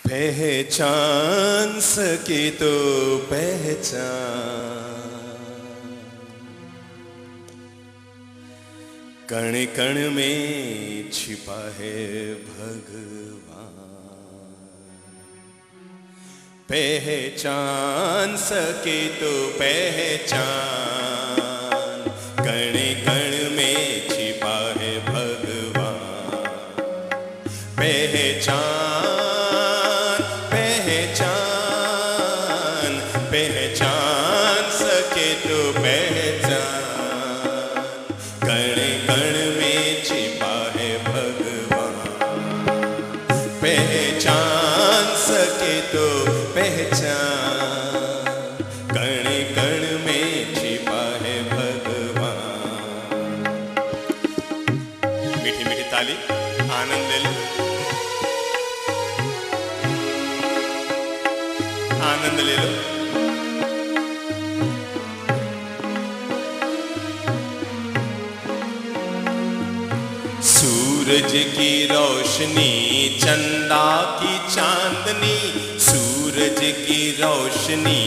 पहचान सके तो पहचान, कण कण में छिपा है भगवान। पहचान सके तो पहचान, कण कण में छिपा है भगवान। पहचान पहचान पहचान सके तो पहचान, कण कण में छिपा है भगवान। पहचान सके तो पहचान, कण कण में छिपा है भगवान। मीठी मीठी ताली, आनंद ले लो, आनंद ले लो। सूरज की रोशनी, चंदा की चांदनी, सूरज की रोशनी,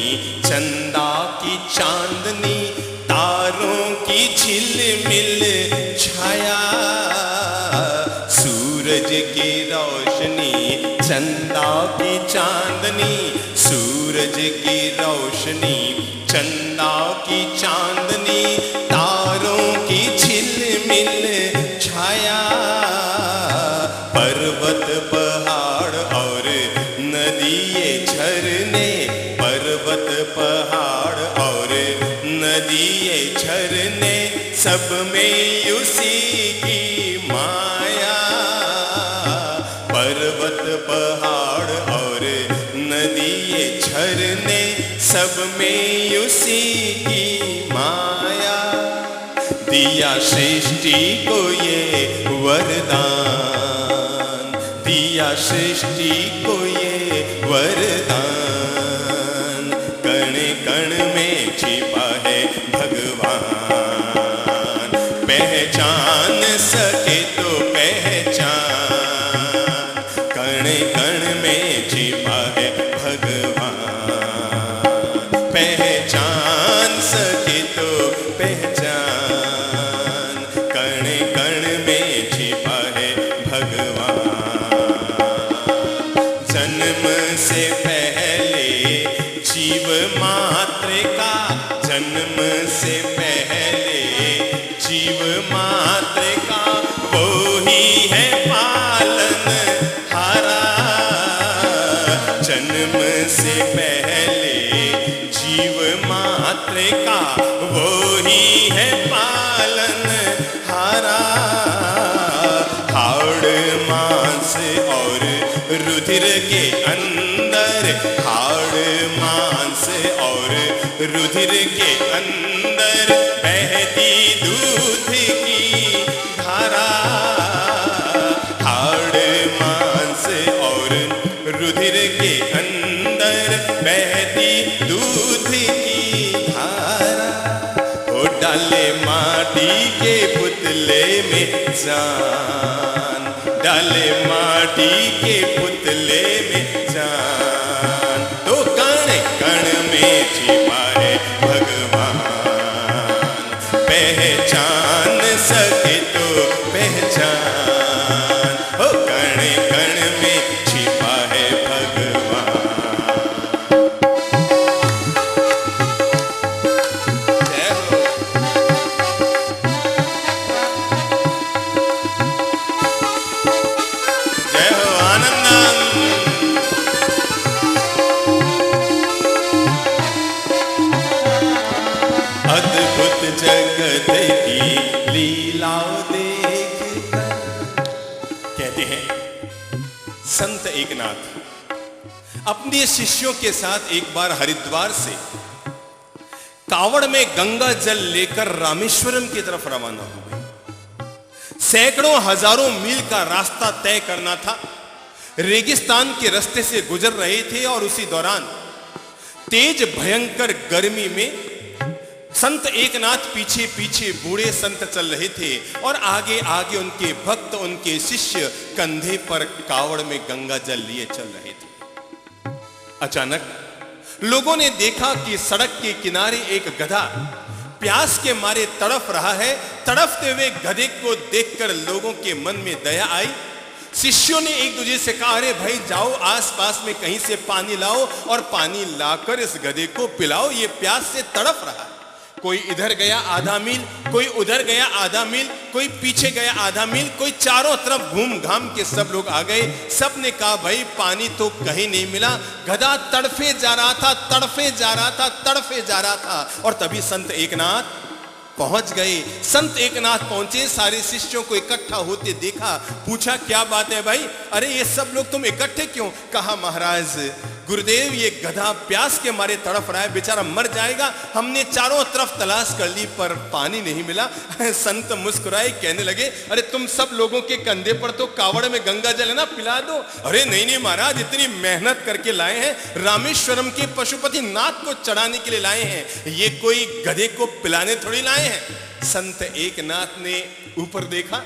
चंदा की चांदनी, तारों की झिलमिल छाया। सूरज की रोशनी, चंदा की चांदनी, सूरज की रोशनी, चंदा की चांदनी, तारों की झिलमिल छाया। पर्वत पहाड़ और नदिये झरने, पर्वत पहाड़ और नदिये झरने, सब में उसी की माया। पर्वत पहाड़ और नदिये झरने, सब में उसी की माया। दिया सृष्टि को ये वरदान, दिया सृष्टि को ये वरदान, कण कण में छिपा है भगवान। पहचान सके तो पहचान, कण कण में छिपा है भगवान। पहचान सके तो पहचान, कण कण में छिपा है भगवान। जन्म से पहले जीव मात्र का, जन्म से पहले जीव मात्र का, वो ही है पालन हारा। जन्म से पहले जीव मात्र का, वो ही है पालन हारा। हाड़ मांस और रुधिर के अंदर, हाड़ मांस और रुधिर के अंदर, बहती दूध की धारा। हाड़ मांस और रुधिर के अंदर, बहती दूध की धारा। वो डाले माटी के पुतले में जान, डाले माटी के पुतले में जान, तो कण कण में छिपा है भगवान। पहचान सके तो पहचान, हो कण कण में छिपा है भगवान। जय हो, जय हो आनंदम। अद्भुत जगत की लीलाओं देखकर, कहते हैं संत एकनाथ अपने शिष्यों के साथ एक बार हरिद्वार से कावड़ में गंगा जल लेकर रामेश्वरम की तरफ रवाना हो गए। सैकड़ों हजारों मील का रास्ता तय करना था। रेगिस्तान के रास्ते से गुजर रहे थे और उसी दौरान तेज भयंकर गर्मी में संत एकनाथ पीछे पीछे बूढ़े संत चल रहे थे और आगे आगे उनके भक्त, उनके शिष्य कंधे पर कावड़ में गंगा जल लिए चल रहे थे। अचानक लोगों ने देखा कि सड़क के किनारे एक गधा प्यास के मारे तड़फ रहा है। तड़फते हुए गधे को देखकर लोगों के मन में दया आई। शिष्यों ने एक दूसरे से कहा, अरे भाई जाओ आसपास में कहीं से पानी लाओ और पानी लाकर इस गधे को पिलाओ, ये प्यास से तड़फ रहा है। कोई इधर गया आधा मील, कोई उधर गया आधा मील, कोई पीछे गया आधा मील, कोई चारों तरफ घूम घाम के सब लोग आ गए। सब ने कहा भाई पानी तो कहीं नहीं मिला, गधा तड़फे जा रहा था, तड़फे जा रहा था, तड़फे जा रहा था। और तभी संत एकनाथ पहुंच गए। संत एकनाथ पहुंचे, सारे शिष्यों को इकट्ठा होते देखा, पूछा क्या बात है भाई, अरे ये सब लोग तुम इकट्ठे क्यों? कहा महाराज गुरुदेव ये गधा प्यास के मारे तड़फ रहा है, बेचारा मर जाएगा, हमने चारों तरफ तलाश कर ली पर पानी नहीं मिला। संत मुस्कुराए, कहने लगे अरे तुम सब लोगों के कंधे पर तो कावड़ में गंगा जल है ना, पिला दो। अरे नहीं नहीं महाराज, इतनी मेहनत करके लाए हैं, रामेश्वरम के पशुपति नाथ को चढ़ाने के लिए लाए हैं, ये कोई गधे को पिलाने थोड़ी लाए हैं। संत एकनाथ ने ऊपर देखा,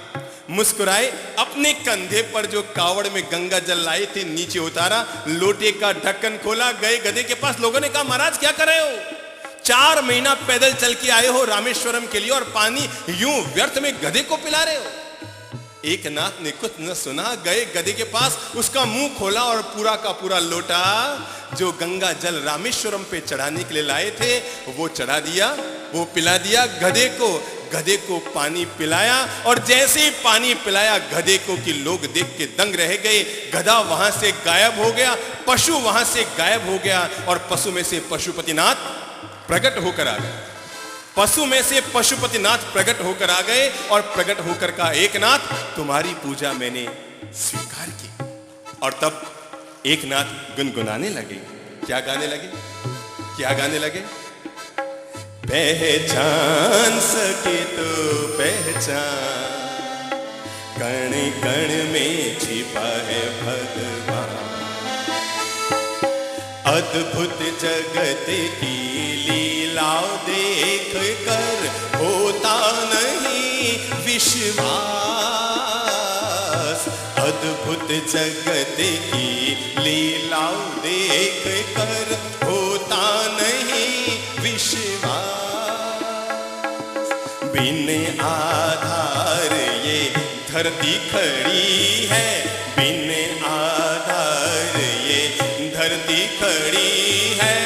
मुस्कुराए, अपने कंधे पर जो कावड़ में गंगा जल लाए थे नीचे उतारा, लोटे का ढक्कन खोला, गए गधे के पास। लोगों ने कहा महाराज क्या कर रहे हो, 4 महीना पैदल चल के आए हो रामेश्वरम के लिए और पानी यूं व्यर्थ में गधे को पिला रहे हो। एकनाथ ने कुछ न सुना, गए गधे के पास, उसका मुंह खोला और पूरा का पूरा लोटा जो गंगा जल रामेश्वरम पे चढ़ाने के लिए लाए थे वो चढ़ा दिया, वो पिला दिया गधे को। गधे को पानी पिलाया और जैसे ही पानी पिलाया गधे को कि लोग देख के दंग रह गए। गधा वहां से गायब हो गया, पशु वहां से गायब हो गया और पशु में से पशुपतिनाथ प्रकट होकर आ गए। पशु में से पशुपतिनाथ प्रकट होकर आ गए और प्रकट होकर कहा, एकनाथ तुम्हारी पूजा मैंने स्वीकार की। और तब एकनाथ गुनगुनाने लगे। क्या गाने लगे? क्या गाने लगे? पहचान सके तो पहचान, कण कण में छिपा है भगवान। अद्भुत जगत की लीलाओं देख कर होता नहीं विश्वास। अद्भुत जगत की लीलाओं देख कर होता नहीं विश्वास। बिन आधार ये धरती खड़ी है, बिन आधार ये धरती खड़ी है,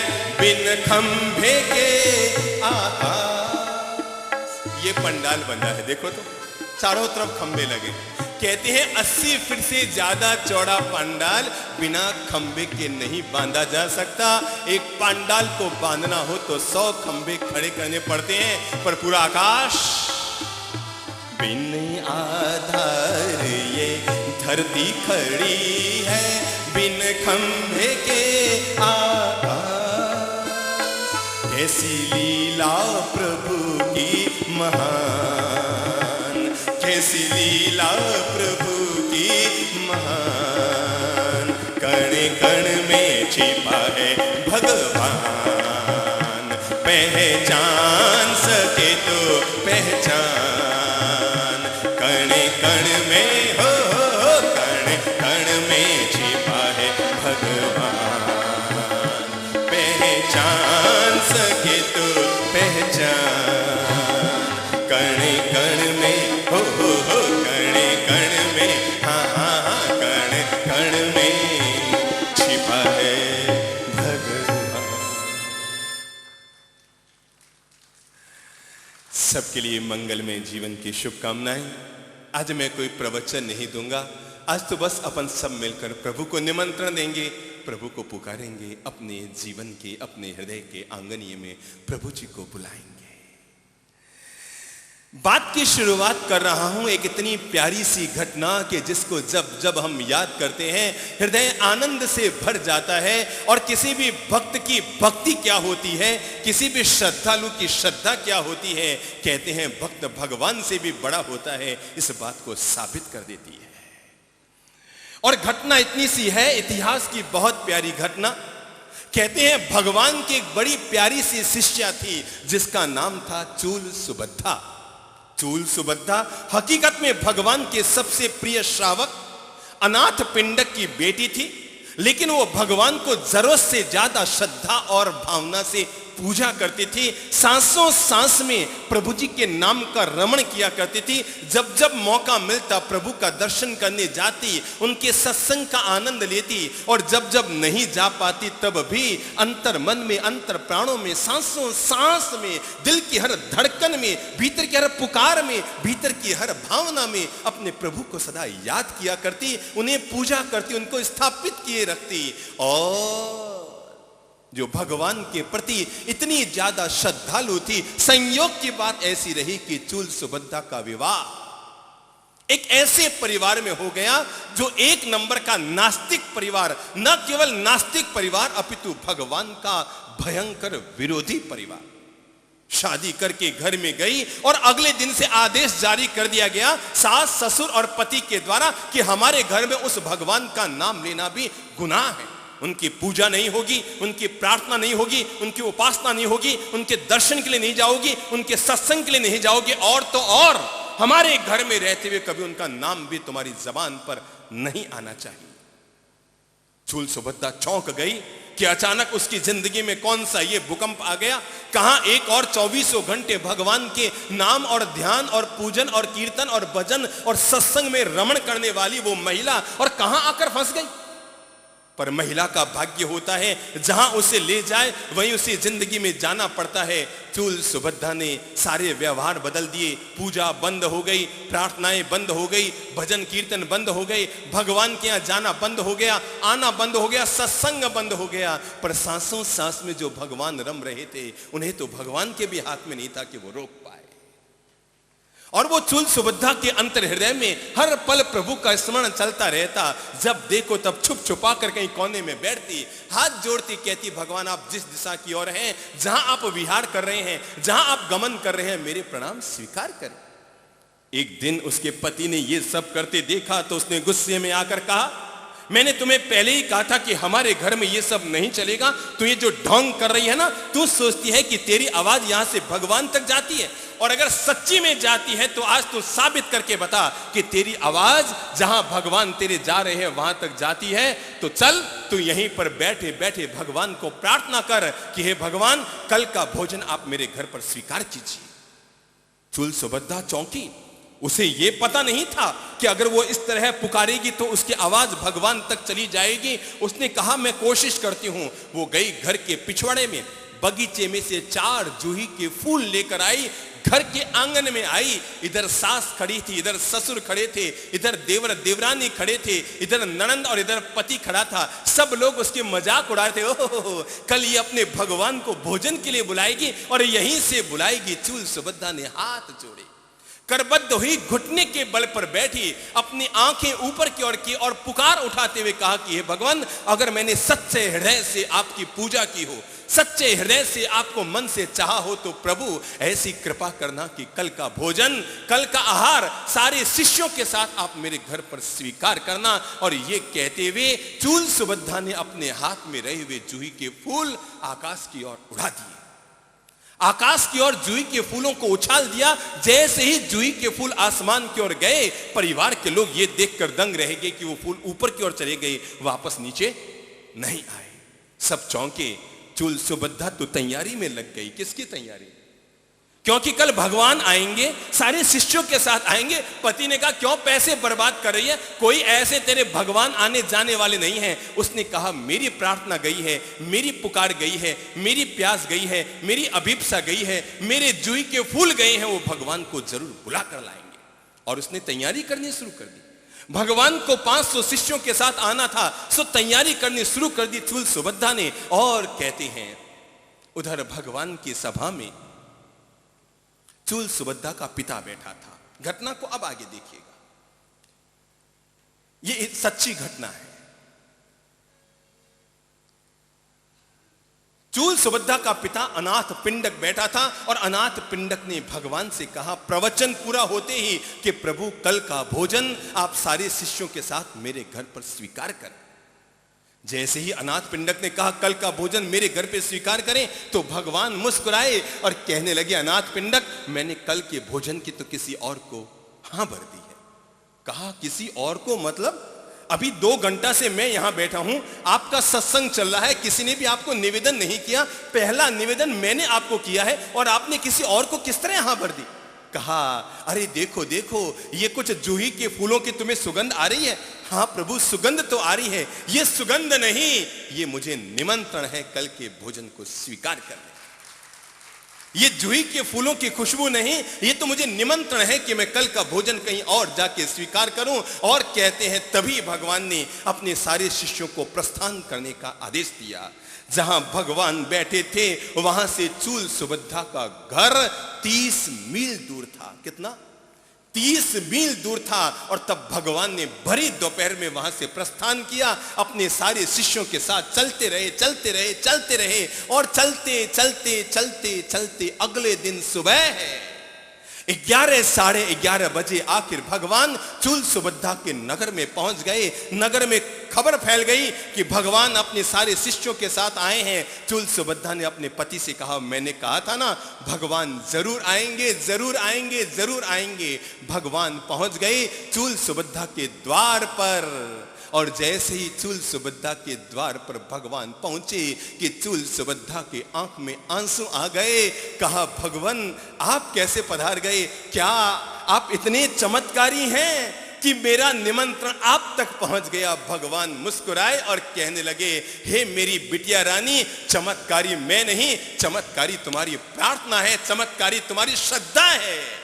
बिन खंभे के आकाश। ये पंडाल बना है, देखो तो चारों तरफ खंभे लगे। कहते हैं 80 फीट से ज्यादा चौड़ा पंडाल बिना खंभे के नहीं बांधा जा सकता। एक पंडाल को बांधना हो तो 100 खंभे खड़े करने पड़ते हैं, पर पूरा आकाश बिन आधार ये धरती खड़ी है, बिन खंभे के आकाश। कैसी लीला प्रभु की महान, कैसी लीला प्रभु की महान। कण कण में छिपा है भगवान। पहचान सके तो पहचान, कण कण में हो, कण कण में छिपा है भगवान। पहचान सके तो पहचान, कण कण में हो, कण कण में, हाँ हाँ हाँ, कण कण में छिपा है भगवान। सबके लिए मंगलमय जीवन की शुभकामनाएं। आज मैं कोई प्रवचन नहीं दूंगा, आज तो बस अपन सब मिलकर प्रभु को निमंत्रण देंगे, प्रभु को पुकारेंगे, अपने जीवन के, अपने हृदय के आंगनिये में प्रभु जी को बुलाएंगे। बात की शुरुआत कर रहा हूं एक इतनी प्यारी सी घटना कि जिसको जब जब हम याद करते हैं हृदय आनंद से भर जाता है। और किसी भी भक्त की भक्ति क्या होती है, किसी भी श्रद्धालु की श्रद्धा क्या होती है, कहते हैं भक्त भगवान से भी बड़ा होता है, इस बात को साबित कर देती है। और घटना इतनी सी है, इतिहास की बहुत प्यारी घटना। कहते हैं भगवान की एक बड़ी प्यारी सी शिष्या थी जिसका नाम था चूल सुबद्धा। चूल सुबद्धा हकीकत में भगवान के सबसे प्रिय श्रावक अनाथ पिंडक की बेटी थी, लेकिन वो भगवान को जरूरत से ज्यादा श्रद्धा और भावना से पूजा करती थी। सांसों सांस में प्रभु जी के नाम का रमण किया करती थी। जब जब मौका मिलता प्रभु का दर्शन करने जाती, उनके सत्संग का आनंद लेती, और जब जब नहीं जा पाती तब भी अंतर मन में, अंतर प्राणों में, सांसों सांस में, दिल की हर धड़कन में, भीतर की हर पुकार में, भीतर की हर भावना में अपने प्रभु को सदा याद किया करती, उन्हें पूजा करती, उनको स्थापित किए रखती। और जो भगवान के प्रति इतनी ज्यादा श्रद्धालु थी, संयोग की बात ऐसी रही कि चूल सुभद्रा का विवाह एक ऐसे परिवार में हो गया जो एक नंबर का नास्तिक परिवार, न केवल नास्तिक परिवार अपितु भगवान का भयंकर विरोधी परिवार। शादी करके घर में गई और अगले दिन से आदेश जारी कर दिया गया सास ससुर और पति के द्वारा कि हमारे घर में उस भगवान का नाम लेना भी गुनाह है। उनकी पूजा नहीं होगी, उनकी प्रार्थना नहीं होगी, उनकी उपासना नहीं होगी, उनके दर्शन के लिए नहीं जाओगी, उनके सत्संग के लिए नहीं जाओगे, और तो और हमारे घर में रहते हुए कभी उनका नाम भी तुम्हारी जबान पर नहीं आना चाहिए। चूल सुभद्रा चौंक गई कि अचानक उसकी जिंदगी में कौन सा ये भूकंप आ गया। कहां एक और 24 घंटे भगवान के नाम और ध्यान और पूजन और कीर्तन और भजन और सत्संग में रमण करने वाली वो महिला, और कहां आकर फंस गई। पर महिला का भाग्य होता है जहां उसे ले जाए वहीं उसे जिंदगी में जाना पड़ता है। चूल सुभद्रा ने सारे व्यवहार बदल दिए, पूजा बंद हो गई, प्रार्थनाएं बंद हो गई, भजन कीर्तन बंद हो गई, भगवान के यहां जाना बंद हो गया, आना बंद हो गया, सत्संग बंद हो गया। पर सांसों सांस में जो भगवान रम रहे थे, उन्हें तो भगवान के भी हाथ में नहीं था कि वो रोक पाए। और वो चूल सुभद्रा के अंतर हृदय में हर पल प्रभु का स्मरण चलता रहता। जब देखो तब छुप छुपा कर कहीं कोने में बैठती, हाथ जोड़ती, कहती भगवान आप जिस दिशा की ओर हैं, जहां आप विहार कर रहे हैं, जहां आप गमन कर रहे हैं, मेरे प्रणाम स्वीकार करें। एक दिन उसके पति ने ये सब करते देखा तो उसने गुस्से में आकर कहा, मैंने तुम्हें पहले ही कहा था कि हमारे घर में ये सब नहीं चलेगा। तू ये जो ढोंग कर रही है ना, तू सोचती है कि तेरी आवाज यहां से भगवान तक जाती है, और अगर सच्ची में जाती है तो आज तू साबित करके बता कि तेरी आवाज जहां भगवान तेरे जा रहे हैं वहां तक जाती है। तो चल तू यहीं पर बैठे बैठे भगवान को प्रार्थना कर कि हे भगवान, कल का भोजन आप मेरे घर पर स्वीकार कीजिए। चूल सुभद्रा चौंकी। उसे यह पता नहीं था कि अगर वो इस तरह पुकारेगी तो उसकी आवाज भगवान तक चली जाएगी। उसने कहा मैं कोशिश करती हूं। वो गई घर के पिछवाड़े में, बगीचे में से 4 जूही के फूल लेकर आई, घर के आंगन में आई। इधर सास खड़ी थी, इधर ससुर खड़े थे, इधर देवर देवरानी खड़े थे, इधर ननंद और इधर पति खड़ा था। सब लोग उसके मजाक उड़ा रहे थे, ओह कल ये अपने भगवान को भोजन के लिए बुलाएगी और यहीं से बुलाएगी। चूल सुभद्रा ने हाथ जोड़े, करबद्ध हुई, घुटने के बल पर बैठी, अपनी आंखें ऊपर की ओर की और पुकार उठाते हुए कहा कि हे भगवान, अगर मैंने सच्चे हृदय से आपकी पूजा की हो, सच्चे हृदय से आपको मन से चाहा हो, तो प्रभु ऐसी कृपा करना कि कल का भोजन, कल का आहार सारे शिष्यों के साथ आप मेरे घर पर स्वीकार करना। और ये कहते हुए चूल सुभद्रा ने अपने हाथ में रहे हुए जूही के फूल आकाश की ओर उड़ा दिए। आकाश की ओर जूही के फूलों को उछाल दिया। जैसे ही जूही के फूल आसमान की ओर गए, परिवार के लोग ये देखकर दंग रह गए कि वो फूल ऊपर की ओर चले गए, वापस नीचे नहीं आए। सब चौंके। चूल सुभद्रा तो तैयारी में लग गई। किसकी तैयारी? क्योंकि कल भगवान आएंगे, सारे शिष्यों के साथ आएंगे। पति ने कहा क्यों पैसे बर्बाद कर रही है, कोई ऐसे तेरे भगवान आने जाने वाले नहीं हैं। उसने कहा मेरी प्रार्थना गई है, मेरी पुकार गई है, मेरी प्यास गई है, मेरी अभिप्सा गई है, मेरे जूही के फूल गए हैं, वो भगवान को जरूर बुला कर लाएंगे। और उसने तैयारी करनी शुरू कर दी। भगवान को 500 शिष्यों के साथ आना था, सो तैयारी करनी शुरू कर दी चूल सुभद्रा ने। और कहते हैं उधर भगवान की सभा में चूल सुभद्रा का पिता बैठा था। घटना को अब आगे देखिएगा, यह एक सच्ची घटना है। चूल सुभद्रा का पिता अनाथ पिंडक बैठा था और अनाथ पिंडक ने भगवान से कहा प्रवचन पूरा होते ही कि प्रभु कल का भोजन आप सारे शिष्यों के साथ मेरे घर पर स्वीकार करें। जैसे ही अनाथ पिंडक ने कहा कल का भोजन मेरे घर पे स्वीकार करें, तो भगवान मुस्कुराए और कहने लगे अनाथ पिंडक, मैंने कल के भोजन की तो किसी और को हां भर दी है। कहा किसी और को, मतलब अभी 2 घंटा से मैं यहां बैठा हूं, आपका सत्संग चल रहा है, किसी ने भी आपको निवेदन नहीं किया। पहला निवेदन मैंने आपको किया है और आपने किसी और को किस तरह यहां भर दी। कहा, अरे देखो देखो, ये कुछ जूही के फूलों की तुम्हें सुगंध आ रही है। हाँ प्रभु, सुगंध तो आ रही है, ये सुगंध नहीं, ये मुझे निमंत्रण है कल के भोजन को स्वीकार करने। ये जूही के फूलों की खुशबू नहीं, ये तो मुझे निमंत्रण है कि मैं कल का भोजन कहीं और जाके स्वीकार करूं। और कहते हैं तभी भगवान ने अपने सारे शिष्यों को प्रस्थान करने का आदेश दिया। जहां भगवान बैठे थे वहां से चूल सुभद्रा का घर 30 मील दूर था। कितना? 30 मील दूर था। और तब भगवान ने भरी दोपहर में वहां से प्रस्थान किया, अपने सारे शिष्यों के साथ चलते रहे चलते रहे चलते रहे। और चलते चलते चलते चलते अगले दिन सुबह है 11 साढ़े 11 बजे आखिर भगवान चूल सुभद्रा के नगर में पहुंच गए। नगर में खबर फैल गई कि भगवान अपने सारे शिष्यों के साथ आए हैं। चूल सुभद्रा ने अपने पति से कहा, मैंने कहा था ना भगवान जरूर आएंगे जरूर आएंगे जरूर आएंगे। भगवान पहुंच गए चूल सुभद्रा के द्वार पर। और जैसे ही चूल सुभद्रा के द्वार पर भगवान पहुंचे कि चूल सुभद्रा के आंख में आंसू आ गए। कहा, भगवान आप कैसे पधार गए? क्या आप इतने चमत्कारी हैं कि मेरा निमंत्रण आप तक पहुंच गया? भगवान मुस्कुराए और कहने लगे, हे मेरी बिटिया रानी, चमत्कारी मैं नहीं, चमत्कारी तुम्हारी प्रार्थना है, चमत्कारी तुम्हारी श्रद्धा है।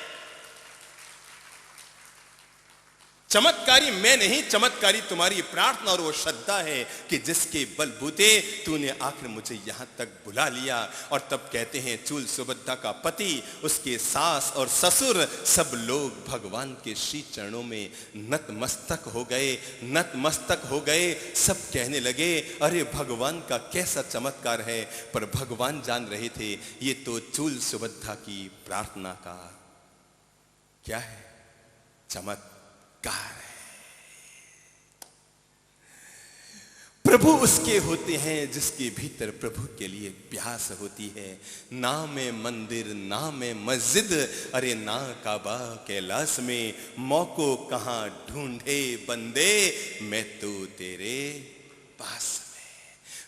चमत्कारी मैं नहीं, चमत्कारी तुम्हारी प्रार्थना और वो श्रद्धा है कि जिसके बलबूते तूने आखिर मुझे यहां तक बुला लिया। और तब कहते हैं चूल सुभद्रा का पति, उसके सास और ससुर सब लोग भगवान के श्री चरणों में नतमस्तक हो गए, नतमस्तक हो गए। सब कहने लगे, अरे भगवान का कैसा चमत्कार है। पर भगवान जान रहे थे ये तो चूल सुभद्रा की प्रार्थना का क्या है? चमत्कार है। प्रभु उसके होते हैं जिसके भीतर प्रभु के लिए प्यास होती है। ना में मंदिर ना में मस्जिद, अरे ना काबा कैलाश में, मौको कहां ढूंढे बंदे, मैं तो तेरे पास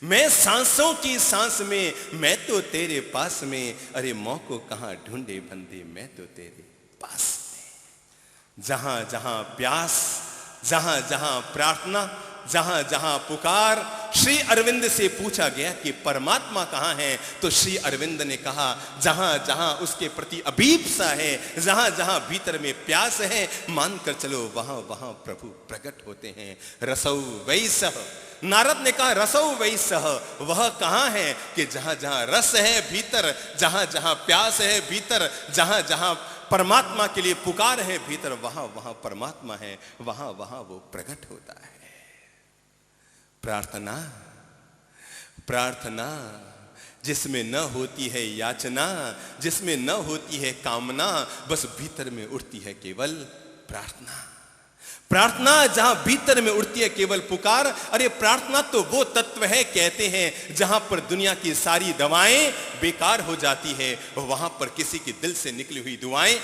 में। मैं सांसों की सांस में, मैं तो तेरे पास में, अरे मौको कहां ढूंढे बंदे, मैं तो तेरे पास में। जहां जहां प्यास, जहां जहां प्रार्थना, जहां जहां पुकार। श्री अरविंद से पूछा गया कि परमात्मा कहां है, तो श्री अरविंद ने कहा, जहां जहां उसके प्रति अभीप्सा है, जहां जहां भीतर में प्यास है, मानकर चलो वहां वहां प्रभु प्रकट होते हैं। रसौ वैसह, नारद ने कहा रसौ वैसह, वह कहां है कि जहां जहां रस है भीतर, जहां जहां प्यास है भीतर, जहां जहां परमात्मा के लिए पुकार है भीतर, वहां वहां परमात्मा है, वहां वहां वो प्रकट होता है। प्रार्थना, प्रार्थना जिसमें न होती है याचना, जिसमें न होती है कामना, बस भीतर में उठती है केवल प्रार्थना। प्रार्थना जहां भीतर में उठती है केवल पुकार। अरे प्रार्थना तो वो तत्व है, कहते हैं जहां पर दुनिया की सारी दवाएं बेकार हो जाती है, वहां पर किसी के दिल से निकली हुई दुआएं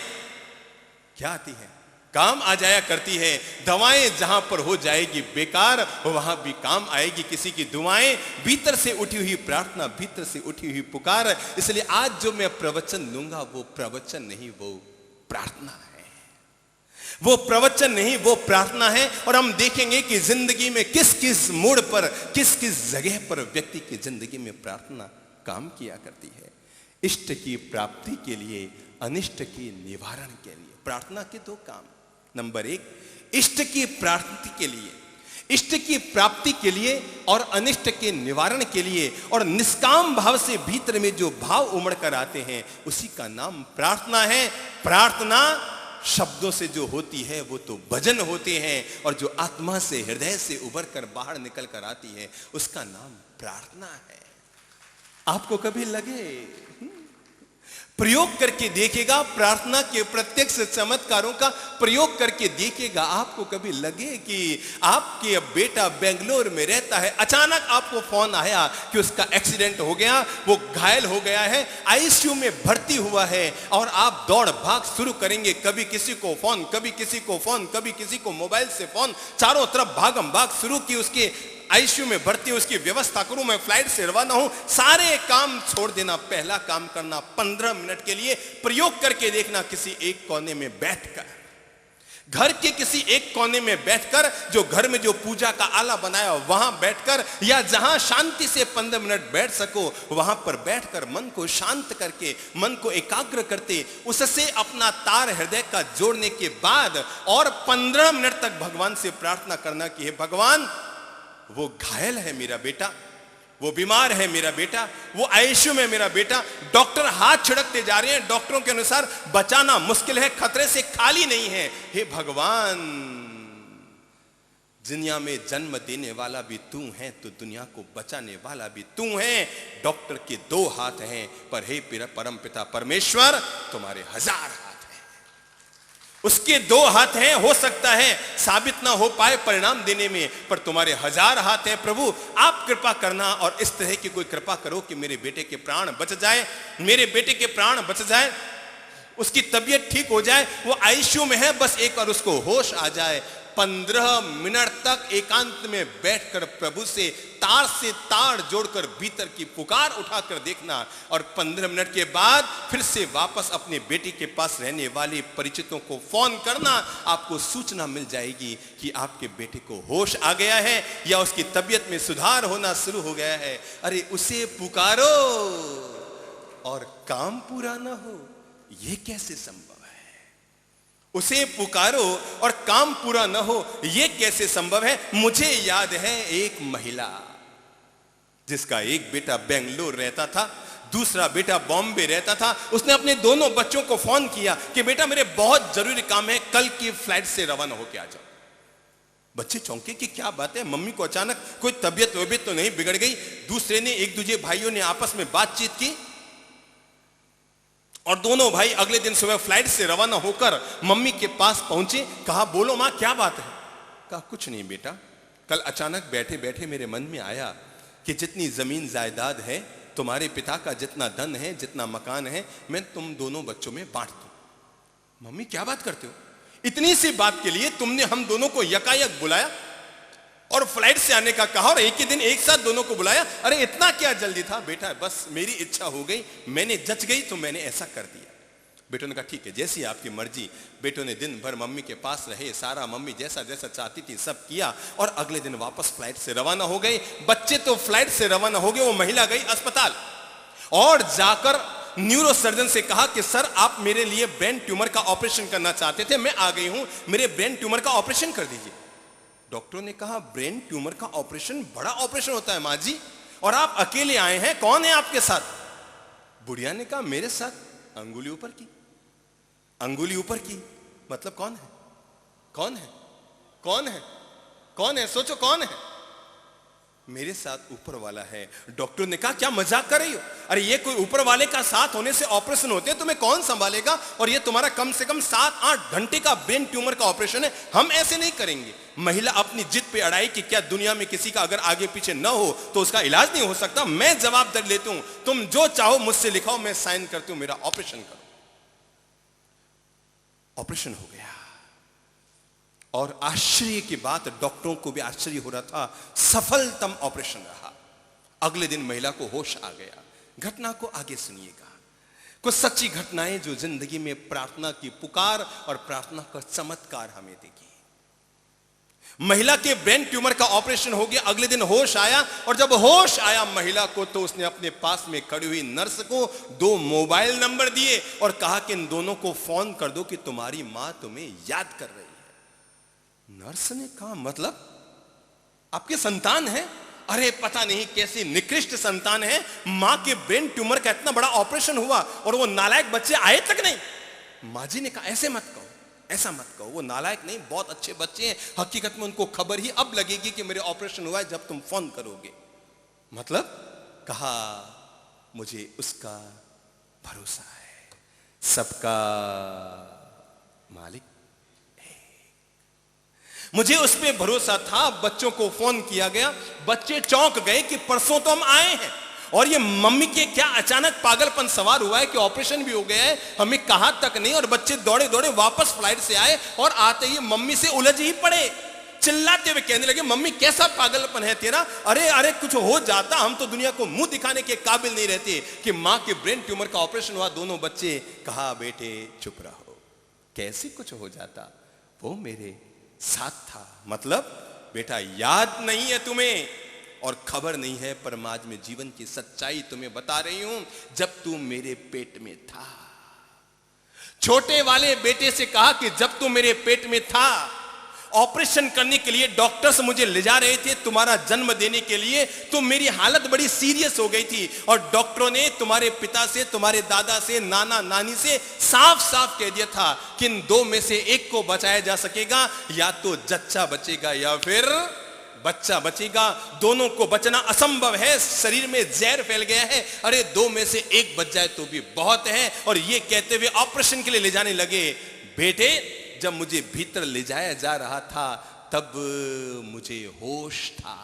क्या आती है? काम आ जाया करती है। दवाएं जहां पर हो जाएगी बेकार, वहां भी काम आएगी किसी की दुआएं। भीतर से उठी हुई प्रार्थना, भीतर से उठी हुई पुकार। इसलिए आज जो मैं प्रवचन दूंगा वो प्रवचन नहीं, वो प्रार्थना है। वो प्रवचन नहीं, वो प्रार्थना है। और हम देखेंगे कि जिंदगी में किस किस मोड़ पर, किस किस जगह पर व्यक्ति की जिंदगी में प्रार्थना काम किया करती है। इष्ट की प्राप्ति के लिए, अनिष्ट के निवारण के लिए प्रार्थना के 2 काम। नंबर 1, इष्ट की प्राप्ति के लिए, इष्ट की प्राप्ति के लिए और अनिष्ट के निवारण के लिए, और निष्काम भाव से भीतर में जो भाव उमड़ कर आते हैं उसी का नाम प्रार्थना है। प्रार्थना शब्दों से जो होती है वो तो भजन होते हैं, और जो आत्मा से, हृदय से उभर कर बाहर निकल कर आती है उसका नाम प्रार्थना है। आपको कभी लगे प्रयोग करके देखिएगा, प्रार्थना के प्रत्यक्ष चमत्कारों का प्रयोग करके देखिएगा। आपको कभी लगे कि आपके बेटा बेंगलोर में रहता है, अचानक आपको फोन आया कि उसका एक्सीडेंट हो गया, वो घायल हो गया है, आईसीयू में भर्ती हुआ है, और आप दौड़ भाग शुरू करेंगे, कभी किसी को फोन, कभी किसी को फोन, कभी किसी को मोबाइल से फोन, चारों तरफ भागम भाग शुरू की, उसके आईसीयू में भर्ती, उसकी व्यवस्था करूं, मैं फ्लाइट से रवाना हूं, सारे काम छोड़ देना, पहला काम करना 15 मिनट के लिए प्रयोग करके देखना, किसी एक कोने में बैठकर, घर के किसी एक कोने में बैठकर, जो घर में जो पूजा का आला बनाया वहां बैठकर, या जहां शांति से 15 मिनट बैठ सको वहां पर बैठकर मन को शांत करके, मन को एकाग्र करते, उससे अपना तार हृदय का जोड़ने के बाद और 15 मिनट तक भगवान से प्रार्थना करना कि हे भगवान, वो घायल है मेरा बेटा, वो बीमार है मेरा बेटा, वो आईसीयू में मेरा बेटा, डॉक्टर हाथ छिड़कते जा रहे हैं, डॉक्टरों के अनुसार बचाना मुश्किल है, खतरे से खाली नहीं है, हे भगवान, दुनिया में जन्म देने वाला भी तू है तो दुनिया को बचाने वाला भी तू है। डॉक्टर के 2 हाथ हैं, पर हे परम पिता परमेश्वर, तुम्हारे 1000 हाथ हैं। उसके 2 हाथ हैं, हो सकता है साबित ना हो पाए परिणाम देने में, पर तुम्हारे 1000 हाथ हैं। प्रभु आप कृपा करना और इस तरह की कोई कृपा करो कि मेरे बेटे के प्राण बच जाए, मेरे बेटे के प्राण बच जाए, उसकी तबीयत ठीक हो जाए, वो आईसीयू में है, बस एक बार उसको होश आ जाए। 15 मिनट तक एकांत में बैठकर प्रभु से तार जोड़कर भीतर की पुकार उठाकर देखना, और 15 मिनट के बाद फिर से वापस अपने बेटी के पास रहने वाले परिचितों को फोन करना, आपको सूचना मिल जाएगी कि आपके बेटे को होश आ गया है या उसकी तबीयत में सुधार होना शुरू हो गया है। अरे उसे पुकारो और काम पूरा ना हो, यह कैसे संभव? उसे पुकारो और काम पूरा न हो, यह कैसे संभव है? मुझे याद है एक महिला जिसका एक बेटा बेंगलोर रहता था, दूसरा बेटा बॉम्बे रहता था। उसने अपने दोनों बच्चों को फोन किया कि बेटा मेरे बहुत जरूरी काम है, कल की फ्लाइट से रवाना होके आ जाओ। बच्चे चौंके कि क्या बात है, मम्मी को अचानक कोई तबीयत तो नहीं बिगड़ गई? दूसरे ने, एक दूसरे भाइयों ने आपस में बातचीत की और दोनों भाई अगले दिन सुबह फ्लाइट से रवाना होकर मम्मी के पास पहुंचे। कहा बोलो मां क्या बात है? कहा कुछ नहीं बेटा, कल अचानक बैठे बैठे मेरे मन में आया कि जितनी जमीन जायदाद है, तुम्हारे पिता का जितना धन है, जितना मकान है, मैं तुम दोनों बच्चों में बांट दूं। मम्मी क्या बात करते हो? इतनी सी बात के लिए तुमने हम दोनों को यकायक बुलाया और फ्लाइट से आने का कहा और एक ही दिन एक साथ दोनों को बुलाया? अरे इतना क्या जल्दी था बेटा? बस मेरी इच्छा हो गई, मैंने जच गई तो मैंने ऐसा कर दिया। बेटों ने कहा ठीक है, जैसी आपकी मर्जी। बेटों ने दिन भर मम्मी के पास रहे, सारा मम्मी जैसा जैसा चाहती थी सब किया, और अगले दिन वापस फ्लाइट से रवाना हो गए। बच्चे तो फ्लाइट से रवाना हो गए, वो महिला गई अस्पताल और जाकर न्यूरो सर्जन से कहा कि सर आप मेरे लिए ब्रेन ट्यूमर का ऑपरेशन करना चाहते थे, मैं आ गई हूं, मेरे ब्रेन ट्यूमर का ऑपरेशन कर दीजिए। डॉक्टरों ने कहा ब्रेन ट्यूमर का ऑपरेशन बड़ा ऑपरेशन होता है मां जी, और आप अकेले आए हैं, कौन है आपके साथ? बुढ़िया ने कहा मेरे साथ अंगुली ऊपर की। अंगुली ऊपर की मतलब कौन है? कौन है? कौन है? कौन है? सोचो कौन है? मेरे साथ ऊपर वाला है। डॉक्टर ने कहा क्या मजाक कर रही हो? अरे ये कोई ऊपर वाले का साथ होने से ऑपरेशन होते हैं, तुम्हें कौन संभालेगा? और ये तुम्हारा कम से कम 7-8 घंटे का ब्रेन ट्यूमर का ऑपरेशन है, हम ऐसे नहीं करेंगे। महिला अपनी जिद पे अड़ाई कि क्या दुनिया में किसी का अगर आगे पीछे न हो तो उसका इलाज नहीं हो सकता? मैं जवाबदारी लेती हूं, तुम जो चाहो मुझसे लिखाओ, मैं साइन करती हूं, मेरा ऑपरेशन करो। ऑपरेशन हो गया और आश्चर्य की बात, डॉक्टरों को भी आश्चर्य हो रहा था, सफलतम ऑपरेशन रहा। अगले दिन महिला को होश आ गया। घटना को आगे सुनिएगा, कुछ सच्ची घटनाएं जो जिंदगी में प्रार्थना की पुकार और प्रार्थना का चमत्कार हमें देगी। महिला के ब्रेन ट्यूमर का ऑपरेशन हो गया, अगले दिन होश आया, और जब होश आया महिला को तो उसने अपने पास में खड़ी हुई नर्स को 2 मोबाइल नंबर दिए और कहा कि इन दोनों को फोन कर दो कि तुम्हारी मां तुम्हें याद कर रही है। नर्स ने कहा मतलब आपके संतान है? अरे पता नहीं कैसी निकृष्ट संतान है, मां के ब्रेन ट्यूमर का इतना बड़ा ऑपरेशन हुआ और वो नालायक बच्चे आए तक नहीं। मां जी ने कहा ऐसे मत कहो, ऐसा मत कहो, वो नालायक नहीं, बहुत अच्छे बच्चे हैं। हकीकत में उनको खबर ही अब लगेगी कि मेरे ऑपरेशन हुआ है जब तुम फोन करोगे। मतलब? कहा मुझे उसका भरोसा है, सबका मालिक है। मुझे उस पे भरोसा था। बच्चों को फोन किया गया, बच्चे चौंक गए कि परसों तो हम आए हैं और ये मम्मी के क्या अचानक पागलपन सवार हुआ है कि ऑपरेशन भी हो गया है, हमें कहा तक नहीं। और बच्चे दौड़े दौड़े वापस फ्लाइट से आए और आते ही मम्मी से उलझ ही पड़े, चिल्लाते हुए कहने लगे, मम्मी कैसा पागलपन है तेरा, अरे अरे कुछ हो जाता हम तो दुनिया को मुंह दिखाने के काबिल नहीं रहते कि मां के ब्रेन ट्यूमर का ऑपरेशन हुआ। दोनों बच्चे कहा, बेटे चुप रहो, कैसे कुछ हो जाता, वो मेरे साथ था। मतलब बेटा याद नहीं है तुम्हें और खबर नहीं है, पर आज में जीवन की सच्चाई तुम्हें बता रही हूं। जब तू मेरे पेट में था, छोटे वाले बेटे से कहा कि जब तू मेरे पेट में था, ऑपरेशन करने के लिए डॉक्टर्स मुझे ले जा रहे थे तुम्हारा जन्म देने के लिए, तो मेरी हालत बड़ी सीरियस हो गई थी और डॉक्टरों ने तुम्हारे पिता से, तुम्हारे दादा से, नाना नानी से साफ साफ कह दिया था कि इन दो में से एक को बचाया जा सकेगा, या तो जच्चा बचेगा या फिर बच्चा बचेगा। दोनों को बचना असंभव है, शरीर में जहर फैल गया है। अरे दो में से एक बच जाए तो भी बहुत है। और ये कहते हुए ऑपरेशन के लिए ले जाने लगे। बेटे जब मुझे भीतर ले जाया जा रहा था तब मुझे होश था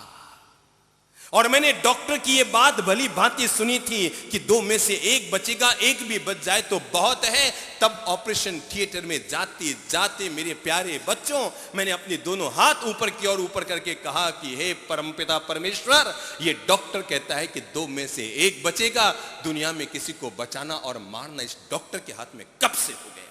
और मैंने डॉक्टर की ये बात भली भांति सुनी थी कि दो में से एक बचेगा, एक भी बच जाए तो बहुत है। तब ऑपरेशन थिएटर में जाते जाते मेरे प्यारे बच्चों, मैंने अपने दोनों हाथ ऊपर की ओर ऊपर करके कहा कि हे परमपिता परमेश्वर, ये डॉक्टर कहता है कि दो में से एक बचेगा, दुनिया में किसी को बचाना और मारना इस डॉक्टर के हाथ में कब से हो गया?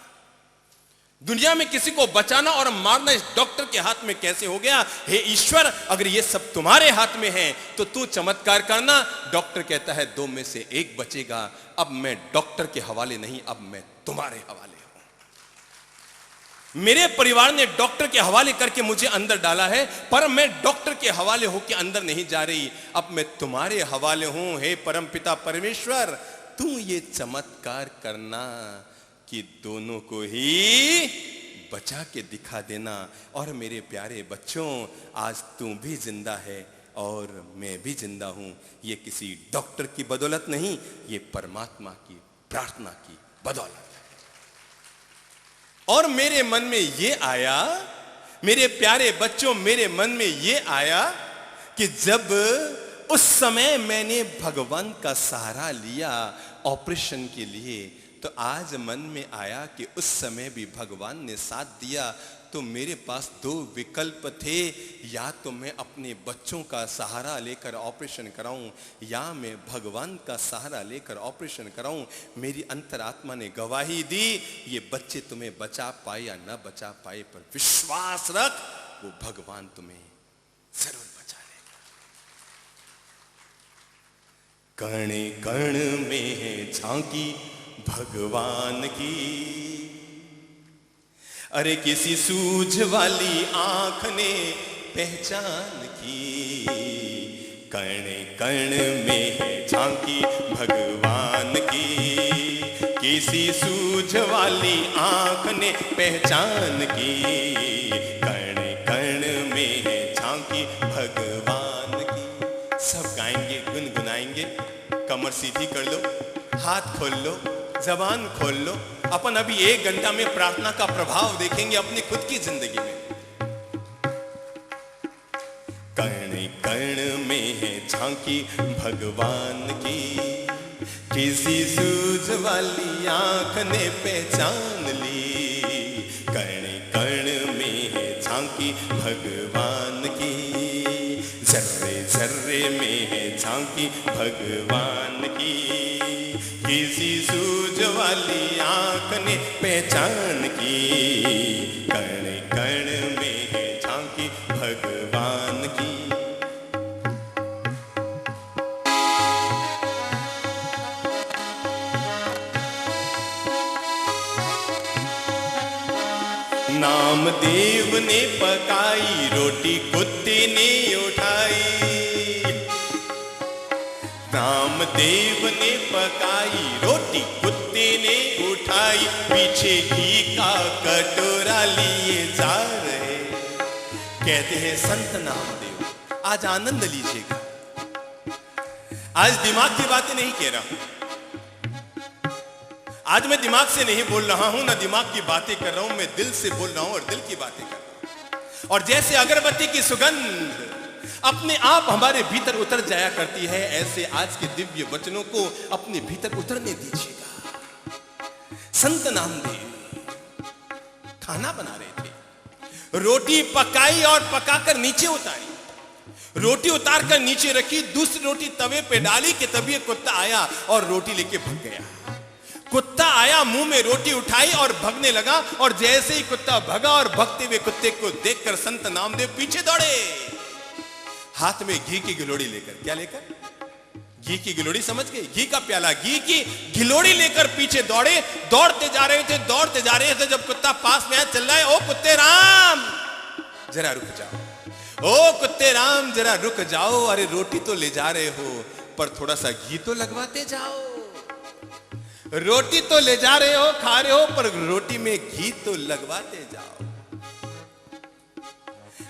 दुनिया में किसी को बचाना और मारना इस डॉक्टर के हाथ में कैसे हो गया? हे ईश्वर, अगर ये सब तुम्हारे हाथ में है तो तू चमत्कार करना। डॉक्टर कहता है दो में से एक बचेगा। अब मैं डॉक्टर के हवाले नहीं, अब मैं तुम्हारे हवाले हूं। मेरे परिवार ने डॉक्टर के हवाले करके मुझे अंदर डाला है, पर मैं डॉक्टर के हवाले होकर अंदर नहीं जा रही, अब मैं तुम्हारे हवाले हूं। हे परमपिता परमेश्वर, तू ये चमत्कार करना कि दोनों को ही बचा के दिखा देना। और मेरे प्यारे बच्चों, आज तू भी जिंदा है और मैं भी जिंदा हूं, ये किसी डॉक्टर की बदौलत नहीं, ये परमात्मा की प्रार्थना की बदौलत है। और मेरे मन में ये आया, मेरे प्यारे बच्चों, मेरे मन में ये आया कि जब उस समय मैंने भगवान का सहारा लिया ऑपरेशन के लिए, तो आज मन में आया कि उस समय भी भगवान ने साथ दिया। तो मेरे पास दो विकल्प थे, या तो मैं अपने बच्चों का सहारा लेकर ऑपरेशन कराऊं, या मैं भगवान का सहारा लेकर ऑपरेशन कराऊं। मेरी अंतरात्मा ने गवाही दी, ये बच्चे तुम्हें बचा पाए या न बचा पाए, पर विश्वास रख, वो भगवान तुम्हें जरूर बचा लेगा। कण कण में है झांकी भगवान की, अरे किसी सूझ वाली आंख ने पहचान की। कण कण में है झांकी भगवान की, किसी सूझ वाली आंख ने पहचान की। कण कण में है झांकी भगवान की। सब गाएंगे, गुनगुनाएंगे। कमर सीधी कर लो, हाथ खोल लो, जबान खोल लो। अपन अभी 1 घंटा में प्रार्थना का प्रभाव देखेंगे अपनी खुद की जिंदगी में। कण कण में है झांकी भगवान की, किसी सूझ वाली आंख ने पहचान ली। कण कण में है झांकी भगवान की, जर्रे जर्रे में है झांकी भगवान की, किसी सूझ वाली आंख ने पहचान की। कण कण में है झांकी भगवान की। नामदेव ने पकाई रोटी, कुत्ते ने उठाई। नामदेव ने पकाई रोटी, कुत्ते ने उठाई। पीछे घी का कटोरा लिए जा रहे, कहते हैं संत नामदेव, आज आनंद लीजिएगा। आज दिमाग की बातें नहीं कह रहा हूं, आज मैं दिमाग से नहीं बोल रहा हूं, ना दिमाग की बातें कर रहा हूं, मैं दिल से बोल रहा हूं और दिल की बातें कर रहा हूं। और जैसे अगरबत्ती की सुगंध अपने आप हमारे भीतर उतर जाया करती है, ऐसे आज के दिव्य वचनों को अपने भीतर उतरने दीजिएगा। संत नामदेव खाना बना रहे थे, रोटी पकाई और पकाकर नीचे उतारी, रोटी उतारकर नीचे रखी, दूसरी रोटी तवे पे डाली कि तभी एक कुत्ता आया और रोटी लेके भाग गया। कुत्ता आया, मुंह में रोटी उठाई और भगने लगा, और जैसे ही कुत्ता भगा और भगते हुए कुत्ते को देखकर संत नामदेव पीछे दौड़े, हाथ में घी की गिलोड़ी लेकर। क्या लेकर? घी की गिलोड़ी, समझ गए? घी का प्याला, घी की गिलोड़ी लेकर पीछे दौड़े। दौड़ते जा रहे थे, दौड़ते जा रहे थे, जब कुत्ता पास में आया, चल रहा है, ओ कुत्ते राम जरा रुक जाओ, ओ कुत्ते राम जरा रुक जाओ, अरे रोटी तो ले जा रहे हो पर थोड़ा सा घी तो लगवाते जाओ, रोटी तो ले जा रहे हो, खा रहे हो, पर रोटी में घी तो लगवाते जाओ।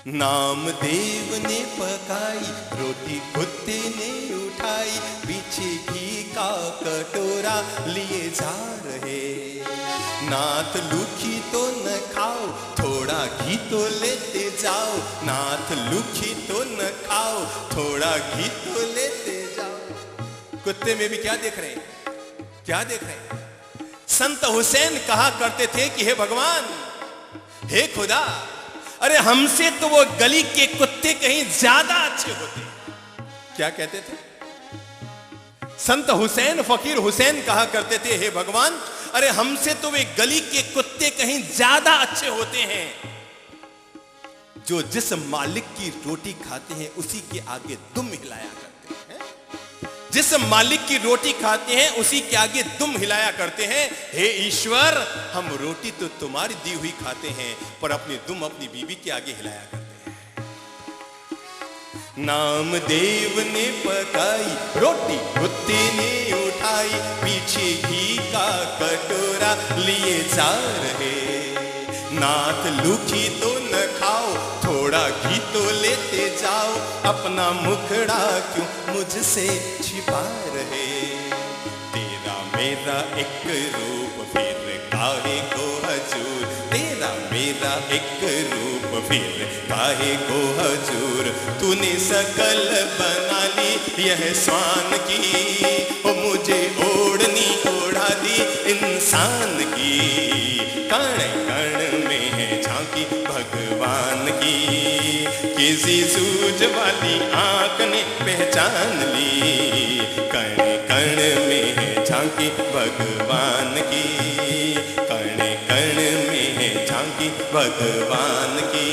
नामदेव ने पकाई रोटी, कुत्ते ने उठाई, पीछे घी का कटोरा लिए जा रहे। नाथ लूखी तो न खाओ, थोड़ा घी तो लेते जाओ, नाथ लूखी तो न खाओ, थोड़ा घी तो लेते जाओ। कुत्ते में भी क्या देख रहे हैं? क्या देख रहे हैं? संत हुसैन कहा करते थे कि हे भगवान, हे खुदा, अरे हमसे तो वो गली के कुत्ते कहीं ज्यादा अच्छे होते। क्या कहते थे? संत हुसैन, फकीर हुसैन कहा करते थे, हे भगवान, अरे हमसे तो वे गली के कुत्ते कहीं ज्यादा अच्छे होते हैं, जो जिस मालिक की रोटी खाते हैं उसी के आगे दुम हिलाया करते हैं। जिस मालिक की रोटी खाते हैं उसी के आगे दुम हिलाया करते हैं। हे ईश्वर, हम रोटी तो तुम्हारी दी हुई खाते हैं, पर अपनी दुम अपनी बीवी के आगे हिलाया करते हैं। नामदेव ने पकाई रोटी, कुत्ते ने उठाई, पीछे घी का कटोरा लिए जा रहे। नाथ लूखी तो न खाओ, थोड़ा घी तो लेते जाओ, अपना मुखड़ा क्यों मुझसे छिपा रहे। तेरा मेरा एक रूप फिर काहे को हजूर, तेरा मेरा एक रूप फिर काहे को हजूर। तूने सकल बना ली यह स्वान की, ओ मुझे ओढ़नी ओढ़ा दी इंसान की। कण कण में है झांकी भगवान की, किसी सूझ वाली आंख ने पहचान ली। कण कण में है झांकी भगवान की, कण कण में है झांकी भगवान की।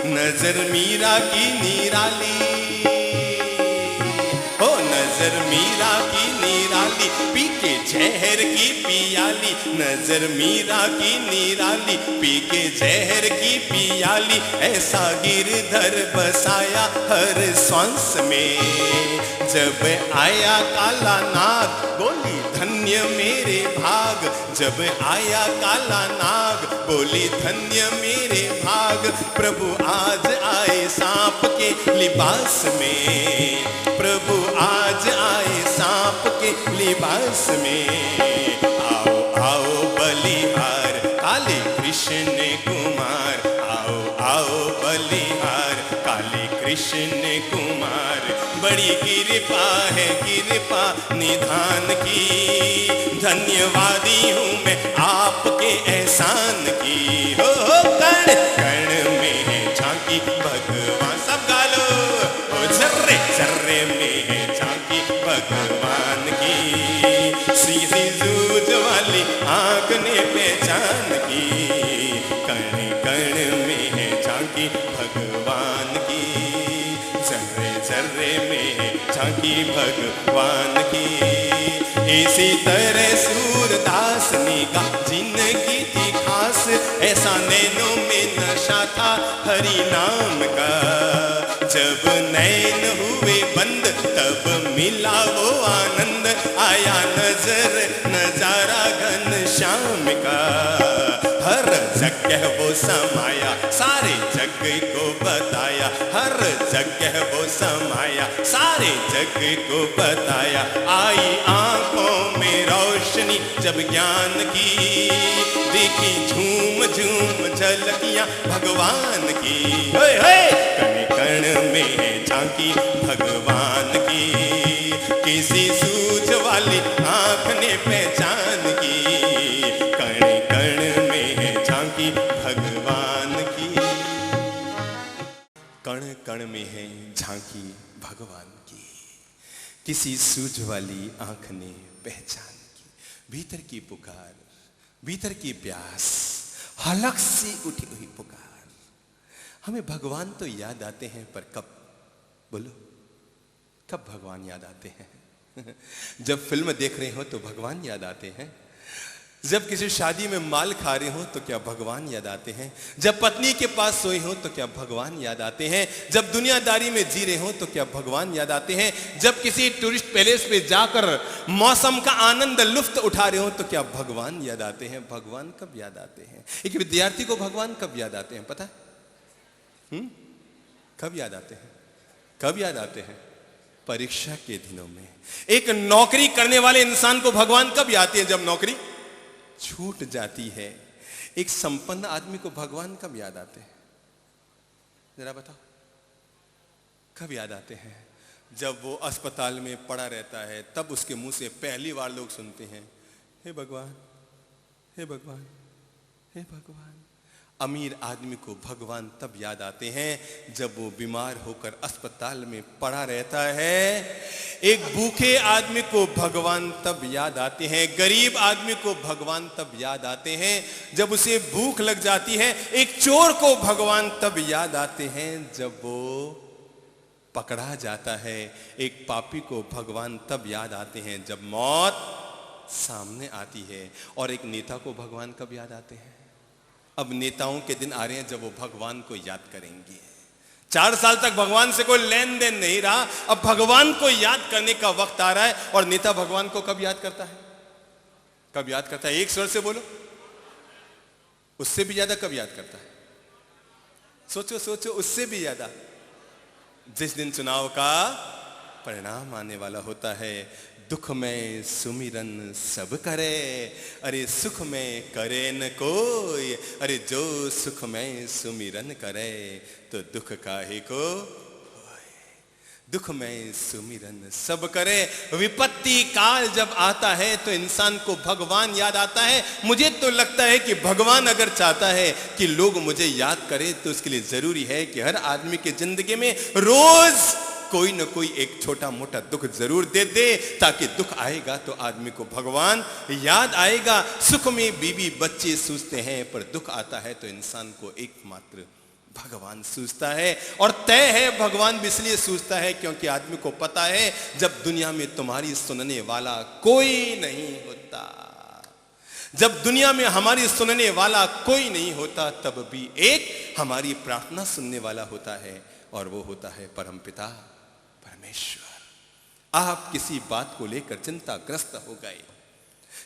नजर मीरा की निराली, हो नजर मीरा की निराली, पी के जहर की पियाली। नजर मीरा की निराली, पी के जहर की पियाली। ऐसा गिरधर बसाया हर श्वास में, जब आया काला नाग बोली धन्य मेरे भाग। जब आया काला नाग बोली धन्य मेरे भाग। प्रभु आज आए सांप के लिबास में, प्रभु आज आए सांप के लिबास में। आओ आओ बलिहार काले कृष्ण कुमार, आओ आओ बलिहार काले कृष्ण कुमार। बड़ी कृपा है कृपा निधान की, धन्यवादी हूँ मैं आपके एहसान की। हो कण कण में है झांकी भगवान, सब गालो। ओ जर्रे जर्रे में है झांकी भगवान की। सीधी जूझ वाली आंख ने पहचान की। कण कण में है झांकी भगवान की, जर्रे जर्रे में है झांकी भगवान की। इसी तरह सूरदास ने का जिंदगी थी खास, ऐसा नैनों में नशा था हरि नाम का। जब नैन हुए बंद तब मिला वो आनंद, आया नजर नजारा घन श्याम का। हर जग जगह वो समाया, सारे जग को बताया, हर जगह वो समाया, सारे जग को बताया। आई आंखों में रोशनी जब ज्ञान की, देखी झूम झूम झलकियां भगवान की। कण कण में है झांकी भगवान की, किसी सूझ वाली आंख ने पहचान की। कण कण में है झांकी भगवान की, कण कण में है झांकी भगवान की, किसी सूझ वाली आंख ने पहचान की। भीतर की पुकार, भीतर की प्यास, हलक सी उठी हुई पुकार। हमें भगवान तो याद आते हैं, पर कब? बोलो, कब भगवान याद आते हैं? जब फिल्म देख रहे हो तो भगवान याद आते हैं। जब किसी शादी में माल खा रहे हो तो क्या भगवान याद आते हैं? जब पत्नी के पास सोए हो तो क्या भगवान याद आते हैं? जब दुनियादारी में जी रहे हो तो क्या भगवान याद आते हैं? जब किसी टूरिस्ट पैलेस पे जाकर मौसम का आनंद लुफ्त उठा रहे हो तो क्या भगवान याद आते हैं? भगवान कब याद आते हैं? एक विद्यार्थी को भगवान कब याद आते हैं पता है? कब याद आते हैं? कब याद आते हैं? परीक्षा के दिनों में। एक नौकरी करने वाले इंसान को भगवान कब याद आते हैं? जब नौकरी छूट जाती है। एक संपन्न आदमी को भगवान कब याद आते हैं? जरा बताओ, कब याद आते हैं? जब वो अस्पताल में पड़ा रहता है, तब उसके मुंह से पहली बार लोग सुनते हैं, हे भगवान, हे भगवान, हे भगवान। अमीर आदमी को भगवान तब याद आते हैं जब वो बीमार होकर अस्पताल में पड़ा रहता है। एक भूखे आदमी को भगवान तब याद आते हैं, गरीब आदमी को भगवान तब याद आते हैं जब उसे भूख लग जाती है। एक चोर को भगवान तब याद आते हैं जब वो पकड़ा जाता है। एक पापी को भगवान तब याद आते हैं जब मौत सामने आती है। और एक नेता को भगवान कब याद आते हैं? अब नेताओं के दिन आ रहे हैं जब वो भगवान को याद करेंगे। 4 साल तक भगवान से कोई लेन देन नहीं रहा, अब भगवान को याद करने का वक्त आ रहा है। और नेता भगवान को कब याद करता है? कब याद करता है? एक स्वर से बोलो। उससे भी ज्यादा कब याद करता है? सोचो सोचो, उससे भी ज्यादा जिस दिन चुनाव का परिणाम आने वाला होता है। दुख में सुमिरन सब करे, अरे सुख में करे न कोई। अरे जो सुख में सुमिरन करे तो दुख काहे को होए। दुख में सुमिरन सब करे। विपत्ति काल जब आता है तो इंसान को भगवान याद आता है। मुझे तो लगता है कि भगवान अगर चाहता है कि लोग मुझे याद करें तो उसके लिए जरूरी है कि हर आदमी की जिंदगी में रोज कोई न कोई एक छोटा मोटा दुख जरूर दे दे, ताकि दुख आएगा तो आदमी को भगवान याद आएगा। सुख में बीवी बच्चे सूझते हैं, पर दुख आता है तो इंसान को एकमात्र भगवान सूझता है। और तय है भगवान भी इसलिए सूझता है क्योंकि आदमी को पता है जब दुनिया में तुम्हारी सुनने वाला कोई नहीं होता, जब दुनिया में हमारी सुनने वाला कोई नहीं होता, तब भी एक हमारी प्रार्थना सुनने वाला होता है, और वो होता है परमपिता परमेश्वर। आप किसी बात को लेकर चिंताग्रस्त हो गए,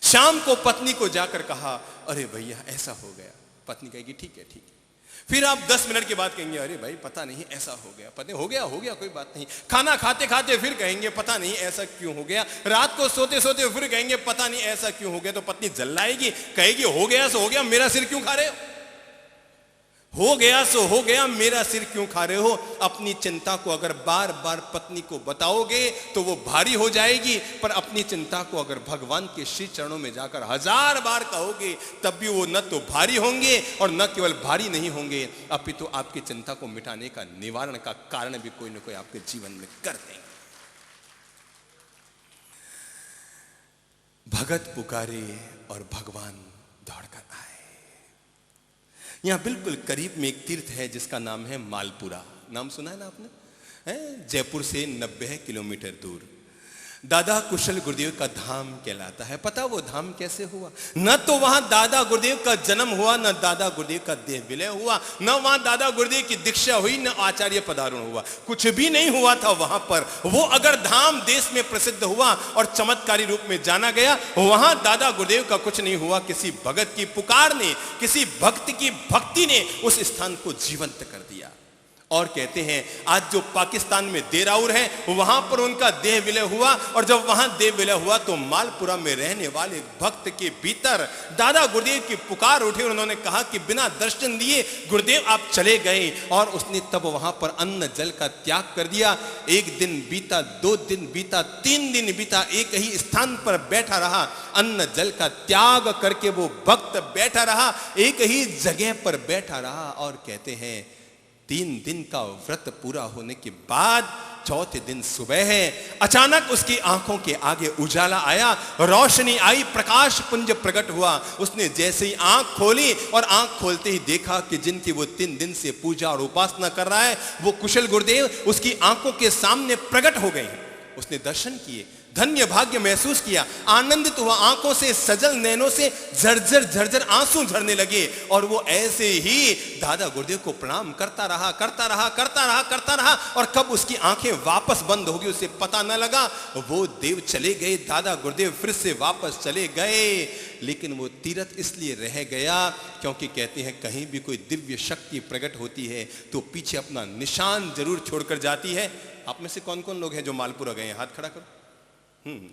शाम को पत्नी को जाकर कहा, अरे भैया ऐसा हो गया। पत्नी कहेगी ठीक है ठीक है। फिर आप 10 मिनट के बाद कहेंगे, अरे भाई पता नहीं ऐसा हो गया। पत्नी हो गया कोई बात नहीं। खाना खाते खाते फिर कहेंगे, पता नहीं ऐसा क्यों हो गया। रात को सोते सोते फिर कहेंगे, पता नहीं ऐसा क्यों हो गया। तो पत्नी जल्लाएगी, कहेगी हो गया सो हो गया, मेरा सिर क्यों खा रहे हो गया सो हो गया, मेरा सिर क्यों खा रहे हो। अपनी चिंता को अगर बार बार पत्नी को बताओगे तो वो भारी हो जाएगी, पर अपनी चिंता को अगर भगवान के श्री चरणों में जाकर 1000 बार कहोगे तब भी वो न तो भारी होंगे और न केवल भारी नहीं होंगे, अपितु तो आपकी चिंता को मिटाने का, निवारण का कारण भी कोई न कोई आपके जीवन में कर देंगे। भगत पुकारे और भगवान दौड़कर आए। यहां बिल्कुल करीब में एक तीर्थ है जिसका नाम है मालपुरा। नाम सुना है ना आपने? जयपुर से 90 किलोमीटर दूर। दादा कुशल गुरुदेव का धाम कहलाता है। पता वो धाम कैसे हुआ? न तो वहां दादा गुरुदेव का जन्म हुआ, न दादा गुरुदेव का देह विलय हुआ, न वहां दादा गुरुदेव की दीक्षा हुई, न आचार्य पदारोहण हुआ, कुछ भी नहीं हुआ था वहां पर। वो अगर धाम देश में प्रसिद्ध हुआ और चमत्कारी रूप में जाना गया, वहां दादा गुरुदेव का कुछ नहीं हुआ। किसी भगत की पुकार ने, किसी भक्त की भक्ति ने उस स्थान को जीवंत कर दिया। और कहते हैं आज जो पाकिस्तान में देराउर है, वहां पर उनका देह विलय हुआ, और जब वहां देह विलय हुआ तो मालपुरा में रहने वाले भक्त के भीतर दादा गुरुदेव की पुकार उठी। उन्होंने कहा कि बिना दर्शन दिए गुरुदेव आप चले गए, और उसने तब वहां पर अन्न जल का त्याग कर दिया। एक दिन बीता, 2 दिन बीता, 3 दिन बीता, एक ही स्थान पर बैठा रहा, अन्न जल का त्याग करके वो भक्त बैठा रहा, एक ही जगह पर बैठा रहा। और कहते हैं 3 दिन का व्रत पूरा होने के बाद चौथे दिन सुबह है, अचानक उसकी आंखों के आगे उजाला आया, रोशनी आई, प्रकाश पुंज प्रकट हुआ। उसने जैसे ही आंख खोली और आंख खोलते ही देखा कि जिनकी वो 3 दिन से पूजा और उपासना कर रहा है, वो कुशल गुरुदेव उसकी आंखों के सामने प्रकट हो गए। उसने दर्शन किए, धन्य भाग्य महसूस किया, आनंदित हुआ, आंखों से सजल नैनों से झरझर झरझर आंसू झरने लगे। और वो ऐसे ही दादा गुरुदेव को प्रणाम करता रहा, करता रहा, करता रहा, करता रहा, और कब उसकी आंखें वापस बंद होगी उसे पता न लगा। वो देव चले गए, दादा गुरुदेव फिर से वापस चले गए। लेकिन वो तीर्थ इसलिए रह गया क्योंकि कहते हैं कहीं भी कोई दिव्य शक्ति प्रकट होती है तो पीछे अपना निशान जरूर छोड़कर जाती है। आप में से कौन कौन लोग हैं जो मालपुरा गए हैं? हाथ खड़ा करो।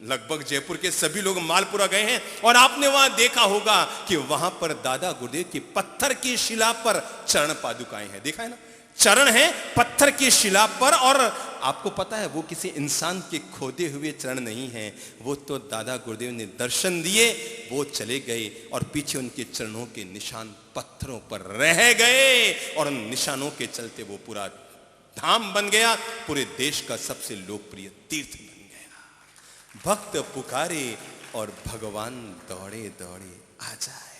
लगभग जयपुर के सभी लोग मालपुरा गए हैं, और आपने वहां देखा होगा कि वहां पर दादा गुरुदेव की पत्थर की शिला पर चरण पादुकाएं हैं। देखा है ना, चरण है पत्थर की शिला पर। और आपको पता है वो किसी इंसान के खोदे हुए चरण नहीं हैं, वो तो दादा गुरुदेव ने दर्शन दिए, वो चले गए, और पीछे उनके चरणों के निशान पत्थरों पर रह गए, और उन निशानों के चलते वो पूरा धाम बन गया, पूरे देश का सबसे लोकप्रिय तीर्थ बन गया। भक्त पुकारे और भगवान दौड़े दौड़े आ जाए।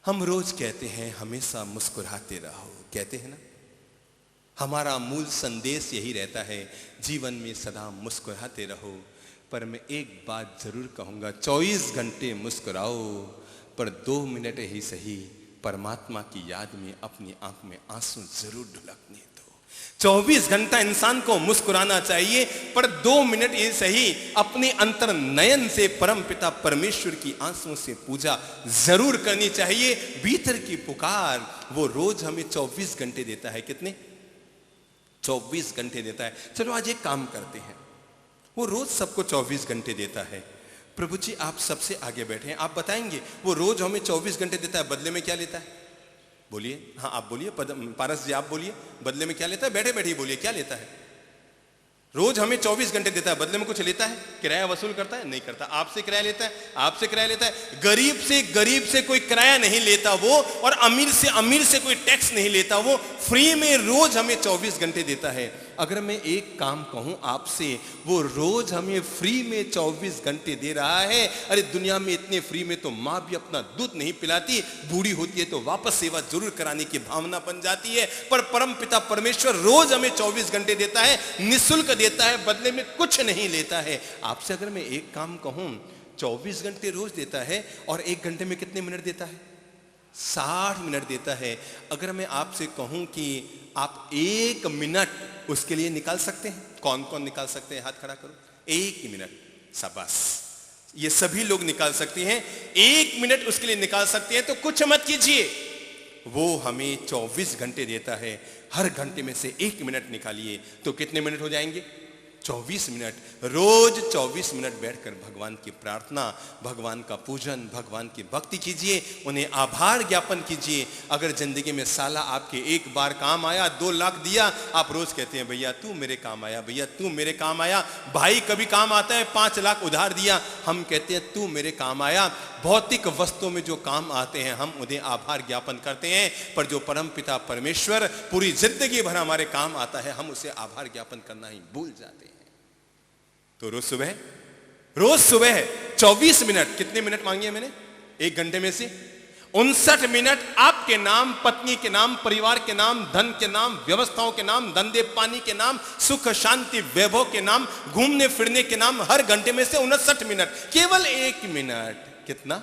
हम रोज कहते हैं हमेशा मुस्कुराते रहो, कहते हैं ना, हमारा मूल संदेश यही रहता है, जीवन में सदा मुस्कुराते रहो। पर मैं एक बात जरूर कहूंगा, 24 घंटे मुस्कुराओ, पर 2 मिनट ही सही परमात्मा की याद में अपनी आंख में आंसू जरूर ढुलकने दो। 24 घंटा इंसान को मुस्कुराना चाहिए, पर 2 मिनट ही सही अपने अंतर नयन से परम पिता परमेश्वर की आंसुओं से पूजा जरूर करनी चाहिए। भीतर की पुकार वो रोज हमें 24 घंटे देता है। कितने? 24 घंटे देता है। चलो आज एक काम करते हैं, वो रोज सबको 24 घंटे देता है। प्रभु जी आप सबसे आगे बैठे हैं, आप बताएंगे वो रोज हमें 24 घंटे देता है, बदले में क्या लेता है? बोलिए। हाँ आप बोलिए, पारस जी आप बोलिए, बदले में क्या लेता है? बैठे बैठे ही बोलिए, क्या लेता है? रोज हमें 24 घंटे देता है, बदले में कुछ लेता है? किराया वसूल करता है? नहीं करता। आपसे किराया लेता है? आपसे किराया लेता है। गरीब से कोई किराया नहीं लेता वो, और अमीर से कोई टैक्स नहीं लेता वो, फ्री में रोज हमें 24 घंटे देता है। अगर मैं एक काम कहूं आपसे, वो रोज हमें फ्री में 24 घंटे दे रहा है। अरे दुनिया में इतने फ्री में तो माँ भी अपना दूध नहीं पिलाती, बूढ़ी होती है तो वापस सेवा जरूर कराने की भावना बन जाती है। पर परम पिता परमेश्वर रोज हमें 24 घंटे देता है, निःशुल्क देता है, बदले में कुछ नहीं लेता है। आपसे अगर मैं एक काम कहूं, 24 घंटे रोज देता है, और 1 घंटे में कितने मिनट देता है? 60 मिनट देता है। अगर मैं आपसे कहूं कि आप 1 मिनट उसके लिए निकाल सकते हैं, कौन कौन निकाल सकते हैं? हाथ खड़ा करो। 1 मिनट, शाबाश, ये सभी लोग निकाल सकते हैं। 1 मिनट उसके लिए निकाल सकते हैं, तो कुछ मत कीजिए, वो हमें 24 घंटे देता है। हर घंटे में से 1 मिनट निकालिए तो कितने मिनट हो जाएंगे? 24 मिनट। रोज 24 मिनट बैठकर भगवान की प्रार्थना, भगवान का पूजन, भगवान की भक्ति कीजिए, उन्हें आभार ज्ञापन कीजिए। अगर जिंदगी में साला आपके एक बार काम आया, 2 लाख दिया, आप रोज कहते हैं भैया तू मेरे काम आया, भैया तू मेरे काम आया। भाई कभी काम आता है, 5 लाख उधार दिया, हम कहते हैं तू मेरे काम आया। भौतिक वस्तुओं में जो काम आते हैं हम उन्हें आभार ज्ञापन करते हैं, पर जो परम पिता परमेश्वर पूरी जिंदगी भर हमारे काम आता है, हम उसे आभार ज्ञापन करना ही भूल जाते हैं। तो रोज सुबह 24 मिनट, कितने मिनट मांगे मैंने? 1 घंटे में से 59 मिनट आपके नाम, पत्नी के नाम, परिवार के नाम, धन के नाम, व्यवस्थाओं के नाम, धंधे पानी के नाम, सुख शांति वैभव के नाम, घूमने फिरने के नाम, हर घंटे में से 59 मिनट, केवल 1 मिनट, कितना?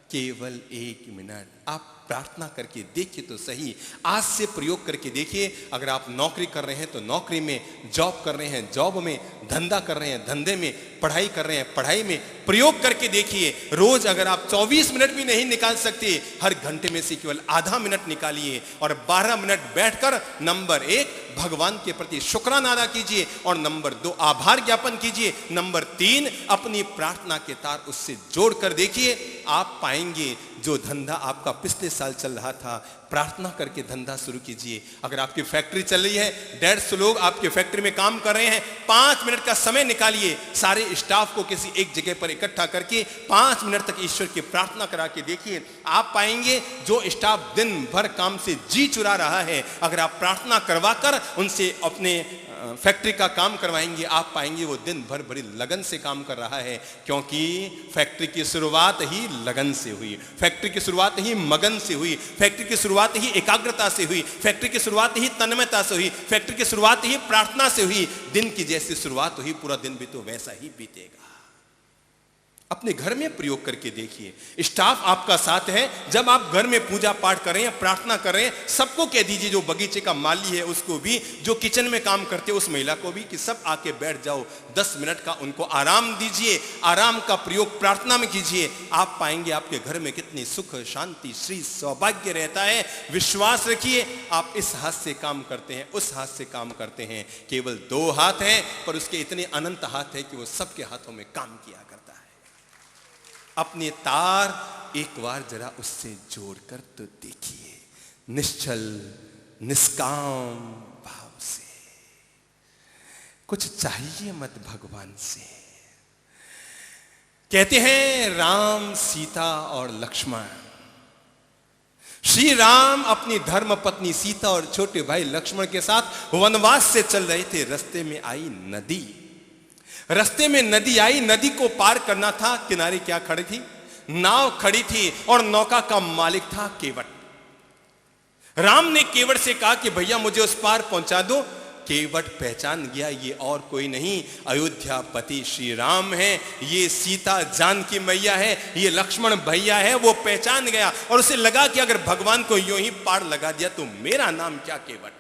केवल 1 मिनट आप प्रार्थना करके देखिए तो सही। आज से प्रयोग करके देखिए। अगर आप नौकरी कर रहे हैं तो नौकरी में, जॉब कर रहे हैं जॉब में, धंधा कर रहे हैं धंधे में, पढ़ाई कर रहे हैं पढ़ाई में, प्रयोग करके देखिए। रोज अगर आप 24 मिनट भी नहीं निकाल सकते, हर घंटे में से केवल आधा मिनट निकालिए और 12 मिनट बैठकर नंबर 1 भगवान के प्रति शुक्राना अदा कीजिए और नंबर 2 आभार ज्ञापन कीजिए, नंबर 3 अपनी प्रार्थना के तार उससे जोड़कर देखिए। आप पाएंगे जो धंधा आपका पिछले साल चल रहा था, प्रार्थना करके धंधा शुरू कीजिए। अगर आपकी फैक्ट्री चल रही है, 150 लोग आपके फैक्ट्री में काम कर रहे हैं, 5 मिनट का समय निकालिए, सारे स्टाफ को किसी एक जगह पर इकट्ठा करके 5 मिनट तक ईश्वर की प्रार्थना करा के देखिए। आप पाएंगे जो स्टाफ दिन भर काम से जी चुरा रहा है, अगर आप प्रार्थना करवाकर उनसे अपने फैक्ट्री का काम करवाएंगे, आप पाएंगे वो दिन भर बड़ी लगन से काम कर रहा है, क्योंकि फैक्ट्री की शुरुआत ही लगन से हुई, फैक्ट्री की शुरुआत ही मगन से हुई, फैक्ट्री की शुरुआत ही एकाग्रता से हुई, फैक्ट्री की शुरुआत ही तन्मयता से हुई, फैक्ट्री की शुरुआत ही प्रार्थना से हुई। दिन की जैसी शुरुआत हुई, पूरा दिन भी तो वैसा ही बीतेगा। अपने घर में प्रयोग करके देखिए। स्टाफ आपका साथ है, जब आप घर में पूजा पाठ कर रहे हैं, प्रार्थना कर रहे हैं, सबको कह दीजिए, जो बगीचे का माली है उसको भी, जो किचन में काम करते हैं उस महिला को भी, कि सब आके बैठ जाओ, 10 मिनट का उनको आराम दीजिए। आराम का प्रयोग प्रार्थना में कीजिए। आप पाएंगे आपके घर में कितनी सुख शांति श्री सौभाग्य रहता है। विश्वास रखिए, आप इस हाथ से काम करते हैं, उस हाथ से काम करते हैं, केवल 2 हाथ हैं पर उसके इतने अनंत हाथ है कि वो सबके हाथों में काम किया करता है। अपने तार एक बार जरा उससे जोड़कर तो देखिए, निश्चल निष्काम भाव से। कुछ चाहिए मत भगवान से। कहते हैं राम, सीता और लक्ष्मण। श्री राम अपनी धर्म पत्नी सीता और छोटे भाई लक्ष्मण के साथ वनवास से चल रहे थे। रास्ते में आई नदी, रास्ते में नदी आई, नदी को पार करना था। किनारे क्या खड़ी थी? नाव खड़ी थी और नौका का मालिक था केवट। राम ने केवट से कहा कि भैया मुझे उस पार पहुंचा दो। केवट पहचान गया, ये और कोई नहीं, अयोध्यापति श्री राम है, ये सीता जानकी मैया है, ये लक्ष्मण भैया है। वो पहचान गया और उसे लगा कि अगर भगवान को यूं ही पार लगा दिया तो मेरा नाम क्या केवट।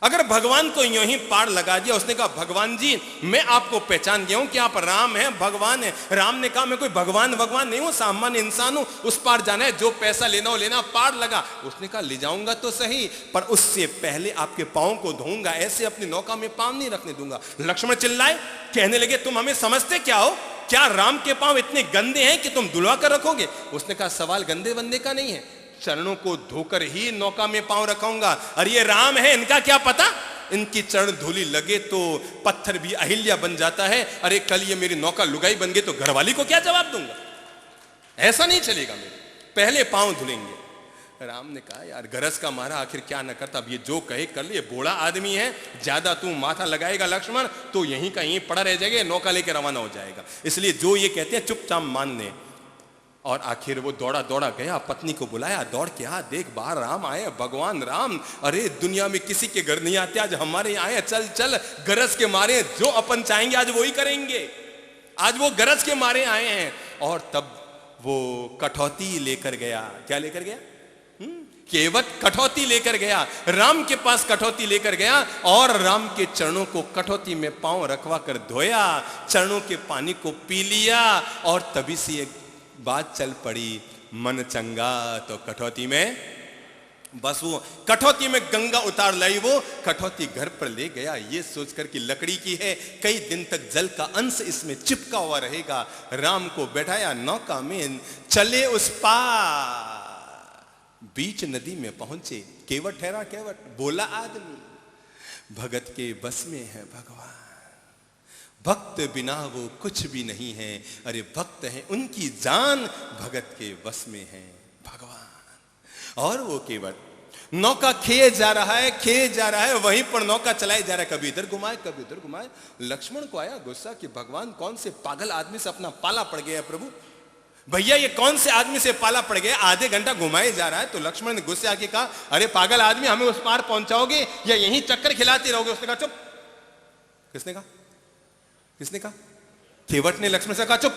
अगर भगवान को यूं ही पार लगा दिया, उसने कहा भगवान जी मैं आपको पहचान गया हूं कि आप राम हैं, भगवान है। राम ने कहा मैं कोई भगवान नहीं हूं, सामान्य इंसान हूं, उस पार जाना है, जो पैसा लेना हो लेना, पार लगा। उसने कहा ले जाऊंगा तो सही, पर उससे पहले आपके पांव को धोऊंगा, ऐसे अपनी नौका में पांव नहीं रखने दूंगा। लक्ष्मण चिल्लाए, कहने लगे तुम हमें समझते क्या हो? क्या राम के पांव इतने गंदे हैं कि तुम धुलवा कर रखोगे? उसने कहा सवाल गंदे वंदे का नहीं है, चरणों को धोकर ही नौका में पांव रखूंगा। अरे ये राम है, इनका क्या पता, इनकी चरण धूली लगे तो पत्थर भी अहिल्या बन जाता है। अरे कल ये मेरी नौका लुगाई बन गई तो घरवाली को क्या जवाब दूंगा? ऐसा नहीं चलेगा, मेरे पहले पांव धुलेंगे। राम ने कहा यार गरज का मारा आखिर क्या न करता, अब ये जो कहे कर ले, बूढ़ा आदमी है, ज्यादा तू माथा लगाएगा लक्ष्मण तो यहीं का यहीं पड़ा रह जाएगा, नौका लेकर रवाना हो जाएगा। इसलिए जो ये कहते हैं चुपचाप मान ले। और आखिर वो दौड़ा दौड़ा गया, पत्नी को बुलाया, दौड़ के आ, देख बाहर राम आए, भगवान राम। अरे दुनिया में किसी के घर नहीं आते, आज हमारे यहाँ आए, चल चल, गरज के मारे जो अपन चाहेंगे आज वही करेंगे, आज वो गरज के मारे आए हैं। और तब वो कठौती लेकर गया। क्या लेकर गया? केवट कठौती लेकर गया, राम के पास कठौती लेकर गया और राम के चरणों को कठौती में पांव रखवा कर धोया, चरणों के पानी को पी लिया। और तभी से एक बात चल पड़ी, मन चंगा तो कठौती में, बस वो कठौती में गंगा उतार लाई। वो कठौती घर पर ले गया ये सोचकर कि लकड़ी की है, कई दिन तक जल का अंश इसमें चिपका हुआ रहेगा। राम को बैठाया नौका में, चले उस पार। बीच नदी में पहुंचे, केवट ठहरा, केवट बोला आदमी भगत के बस में है भगवान, भक्त बिना वो कुछ भी नहीं है। अरे भक्त हैं उनकी जान, भगत के बस में है भगवान। और वो केवट नौका खेए जा रहा है, खेए जा रहा है, वहीं पर नौका चलाए जा रहा है, कभी इधर घुमाए कभी उधर घुमाए। लक्ष्मण को आया गुस्सा कि भगवान कौन से पागल आदमी से अपना पाला पड़ गया प्रभु, भैया ये कौन से आदमी से पाला पड़ गया, आधे घंटा घुमाए जा रहा है। तो लक्ष्मण ने गुस्से आके कहा, अरे पागल आदमी, हमें उस पार पहुंचाओगे या यहीं चक्कर खिलाते रहोगे? उसने कहा चुप। किसने कहा? किसने कहा? केवट ने लक्ष्मण से कहा चुप,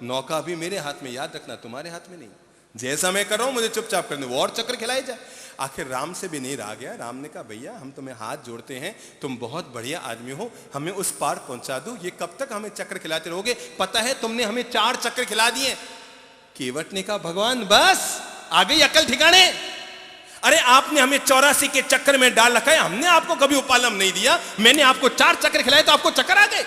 नौका भी मेरे हाथ में, याद रखना तुम्हारे हाथ में नहीं। जैसा मैं कर रहा हूं मुझे चुपचाप करने, वो और चक्कर खिलाए जाए। आखिर राम से भी नहीं रहा गया। राम ने कहा, भैया हम तुम्हें हाथ जोड़ते हैं, तुम बहुत बढ़िया आदमी हो, हमें उस पार पहुंचा दो। ये कब तक हमें चक्कर खिलाते रहोगे? पता है तुमने हमें 4 चक्कर खिला दिए। केवट ने कहा, भगवान बस आ गई अकल ठिकाने। अरे आपने हमें 84 के चक्कर में डाल रखा है, हमने आपको कभी उपालम नहीं दिया। मैंने आपको 4 चक्कर खिलाए तो आपको चक्कर आ गए।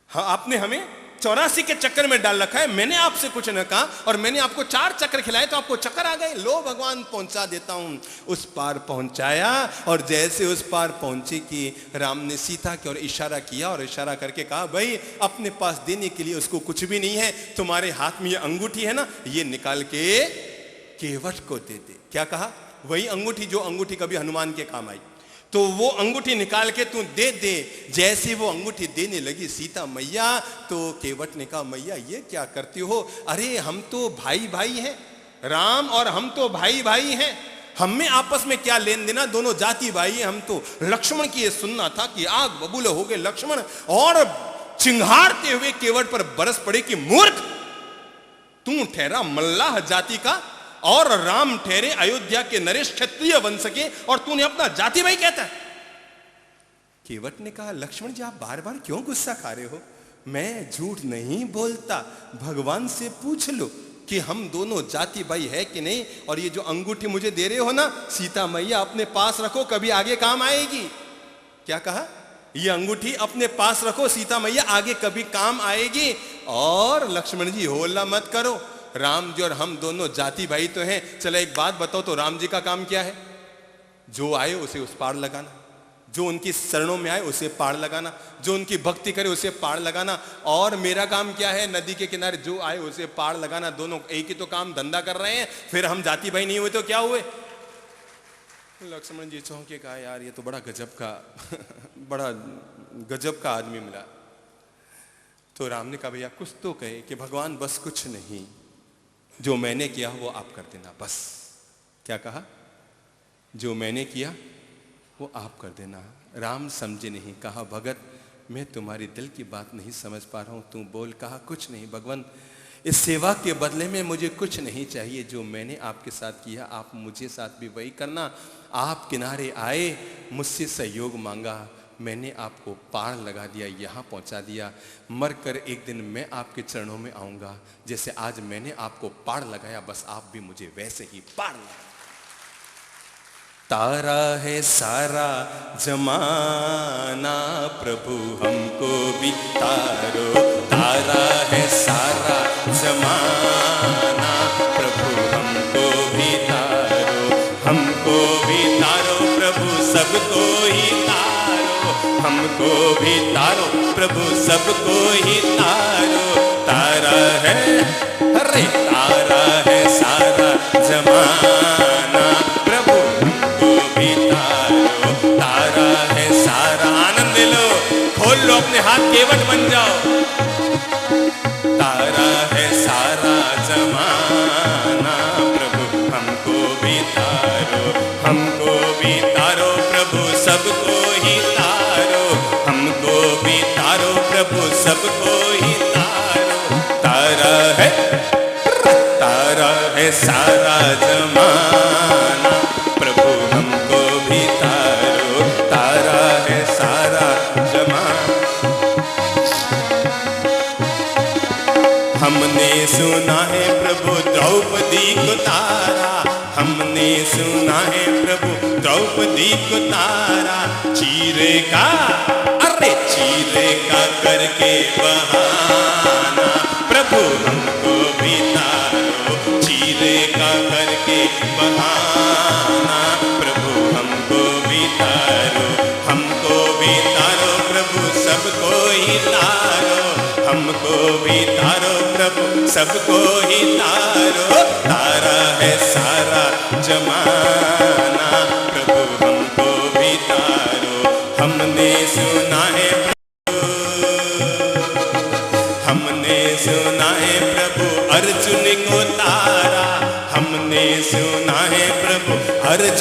हाँ, आपने हमें 84 के चक्कर में डाल रखा है, मैंने आपसे कुछ न कहा और मैंने आपको 4 चक्कर खिलाए तो आपको चक्कर आ गए। लो भगवान पहुंचा देता हूं। उस पार पहुंचाया और जैसे उस पार पहुंचे कि राम ने सीता की ओर इशारा किया और इशारा करके कहा, भाई अपने पास देने के लिए उसको कुछ भी नहीं है, तुम्हारे हाथ में ये अंगूठी है ना, ये निकाल के केवट को दे दे। क्या कहा? वही अंगूठी जो अंगूठी कभी हनुमान के काम आई, तो वो अंगूठी निकाल के तू दे दे। जैसे वो अंगूठी देने लगी सीता मैया, तो केवट ने कहा, मैया ये क्या करती हो? अरे हम तो भाई भाई हैं, राम और हम तो भाई भाई हैं, हम में आपस में क्या लेन देना, दोनों जाति भाई हैं हम तो। लक्ष्मण की ये सुनना था कि आग बबूल हो गए लक्ष्मण और चिंघारते हुए केवट पर बरस पड़े कि मूर्ख, तू ठहरा मल्लाह जाति का और राम ठहरे अयोध्या के नरेश क्षत्रिय वंश के, और तूने अपना जाति भाई कहता है। केवट ने कहा, लक्ष्मण जी आप बार बार क्यों गुस्सा खा रहे हो? मैं झूठ नहीं बोलता, भगवान से पूछ लो कि हम दोनों जाति भाई है कि नहीं। और ये जो अंगूठी मुझे दे रहे हो ना, सीता मैया अपने पास रखो, कभी आगे काम आएगी। क्या कहा? ये अंगूठी अपने पास रखो, सीता मैया आगे कभी काम आएगी। और लक्ष्मण जी होला मत करो, राम जी और हम दोनों जाति भाई तो हैं। चलो एक बात बताओ, तो राम जी का काम क्या है? जो आए उसे उस पार लगाना, जो उनकी शरणों में आए उसे पार लगाना, जो उनकी भक्ति करे उसे पार लगाना। और मेरा काम क्या है? नदी के किनारे जो आए उसे पार लगाना। दोनों एक ही तो काम धंधा कर रहे हैं, फिर हम जाति भाई नहीं हुए तो क्या हुए? लक्ष्मण जी चौंके, कहा यार ये तो बड़ा गजब का बड़ा गजब का आदमी मिला। तो राम ने कहा, भैया कुछ तो कहे कि भगवान बस कुछ नहीं, जो मैंने किया वो आप कर देना बस। क्या कहा? जो मैंने किया वो आप कर देना। राम समझे नहीं, कहा भगत मैं तुम्हारी दिल की बात नहीं समझ पा रहा हूं, तू बोल। कहा कुछ नहीं भगवान, इस सेवा के बदले में मुझे कुछ नहीं चाहिए, जो मैंने आपके साथ किया आप मुझे साथ भी वही करना। आप किनारे आए, मुझसे सहयोग मांगा, मैंने आपको पार लगा दिया, यहाँ पहुँचा दिया। मर कर एक दिन मैं आपके चरणों में आऊँगा, जैसे आज मैंने आपको पार लगाया, बस आप भी मुझे वैसे ही पार लगाए। तारा है सारा जमाना, प्रभु हमको भी तारो। तारा है सारा जमाना, प्रभु हमको भी तारो। हमको भी तारो प्रभु, सबको ही तारो। हमको भी तारो प्रभु, सबको ही तारो। तारा है, अरे तारा है सारा जमाना, प्रभु हमको भी तारो। तारा है सारा, आनंद लो, खोल लो अपने हाथ, केवट बन जाओ। तारा है सारा जमाना, प्रभु हमको भी तारो। हमको भी तारो प्रभु, सबको ही तारो। हमको भी तारो प्रभु, सबको ही तारो। तारा है सारा जमाना, प्रभु हमको भी तारो। तारा है सारा जमाना। हमने सुना है प्रभु द्रौपदी को तारा, हमने सुना है प्रभु द्रौपदी को तारा। चीरे का, अरे चीरे का करके बहाना, प्रभु हमको भी तारो। चीरे का करके बहाना, प्रभु हमको भी तारो। हमको भी तारो प्रभु, सबको ही तारो। हमको भी तारो प्रभु, सबको ही तारो। तारा है सारा जमाना, प्रभु हमको भी तारो। हमने सुना है प्रभु, हमने सुना है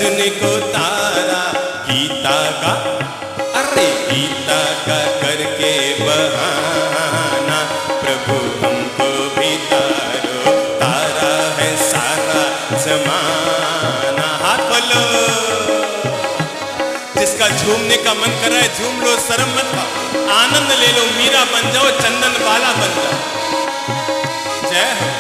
अर्जुन को तारा, गीता का, अरे गीता का करके बहाना, प्रभु हमको भी तारो, तारा है सारा जमाना। हाथ खोलो, जिसका झूमने का मन कर रहा है झूम लो, शर्म मत खाओ, आनंद ले लो, मीरा बन जाओ, चंदन वाला बन जाओ। जय हो।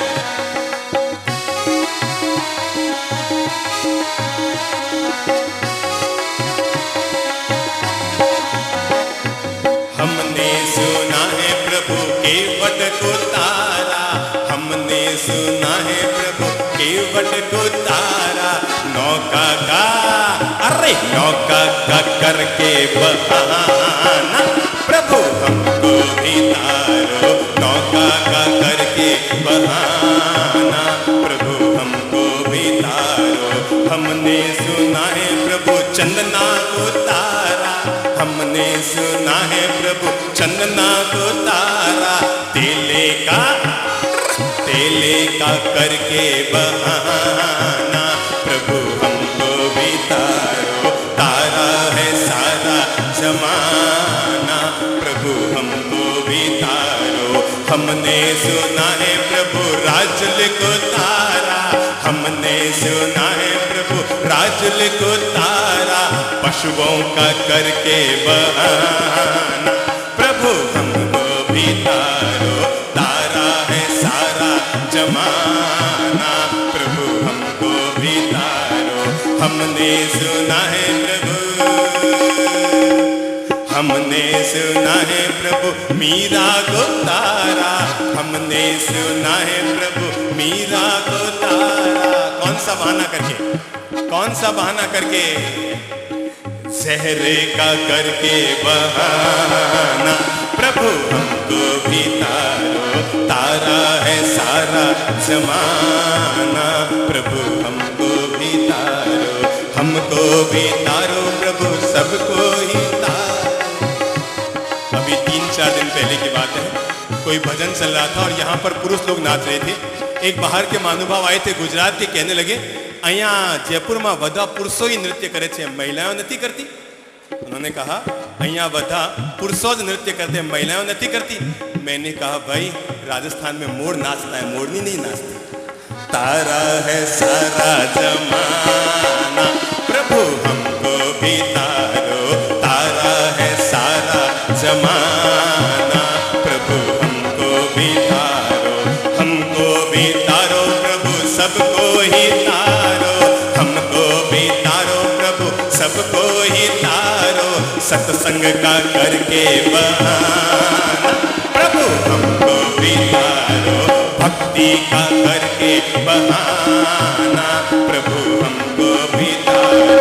हमने सुना है प्रभु के वट को तारा, हमने सुना है प्रभु के वट को तारा, नौका का, अरे नौका का करके बहाना, प्रभु हमको भी तारो, नौका का करके बहाना, प्रभु हमको भी तारो। हमने सुना है प्रभु चंदना को तारा, हमने सुना है प्रभु चंदना को तारा, तेले का करके बहाना, प्रभु हमको भी तारो, तारा है सारा जमाना, प्रभु हमको भी तारो। हमने सुना है प्रभु राजुल को तारा, हमने सुना है प्रभु राजुल को तारा, पशुओं का करके बहाना, प्रभु हमको भी तारो, तारा है सारा जमाना, प्रभु हमको भी तारो। हमने सुना है प्रभु, हमने सुना है प्रभु मीरा को तारा, हमने सुना है प्रभु मीरा को तारा। कौन सा बहाना करके, कौन सा बहाना करके, जहरे का करके बहाना, प्रभु हमको भी तारो, तारा है सारा जमाना, प्रभु हमको भी तारो, हमको भी तारो प्रभु, सबको ही तारो। अभी 3-4 दिन पहले की बात है, कोई भजन चल रहा था और यहाँ पर पुरुष लोग नाच रहे थे। एक बाहर के महानुभाव आए थे गुजरात के, कहने लगे અહીંયા જયપુરમાં બધા પુરુષો ही नृत्य करे छे, महिलाओं नहीं करती। उन्होंने कहा અહીંયા બધા पुरुषों नृत्य करते हैं, महिलाओं नहीं करती। मैंने कहा भाई राजस्थान में मोर नाचता है, मोरनी नहीं नाचती। तारा है सारा जमाना, प्रभु हमको भी तारो, तारा है सारा जमाना, प्रभु हमको भी तारो, हमको भी तारो प्रभु, सबको ही तारो, हमको भी तारो प्रभु, सबको ही तारो, सत्संग का करके बहाना, प्रभु हमको भी तारो, भक्ति का करके बहाना, प्रभु हमको भी तारो,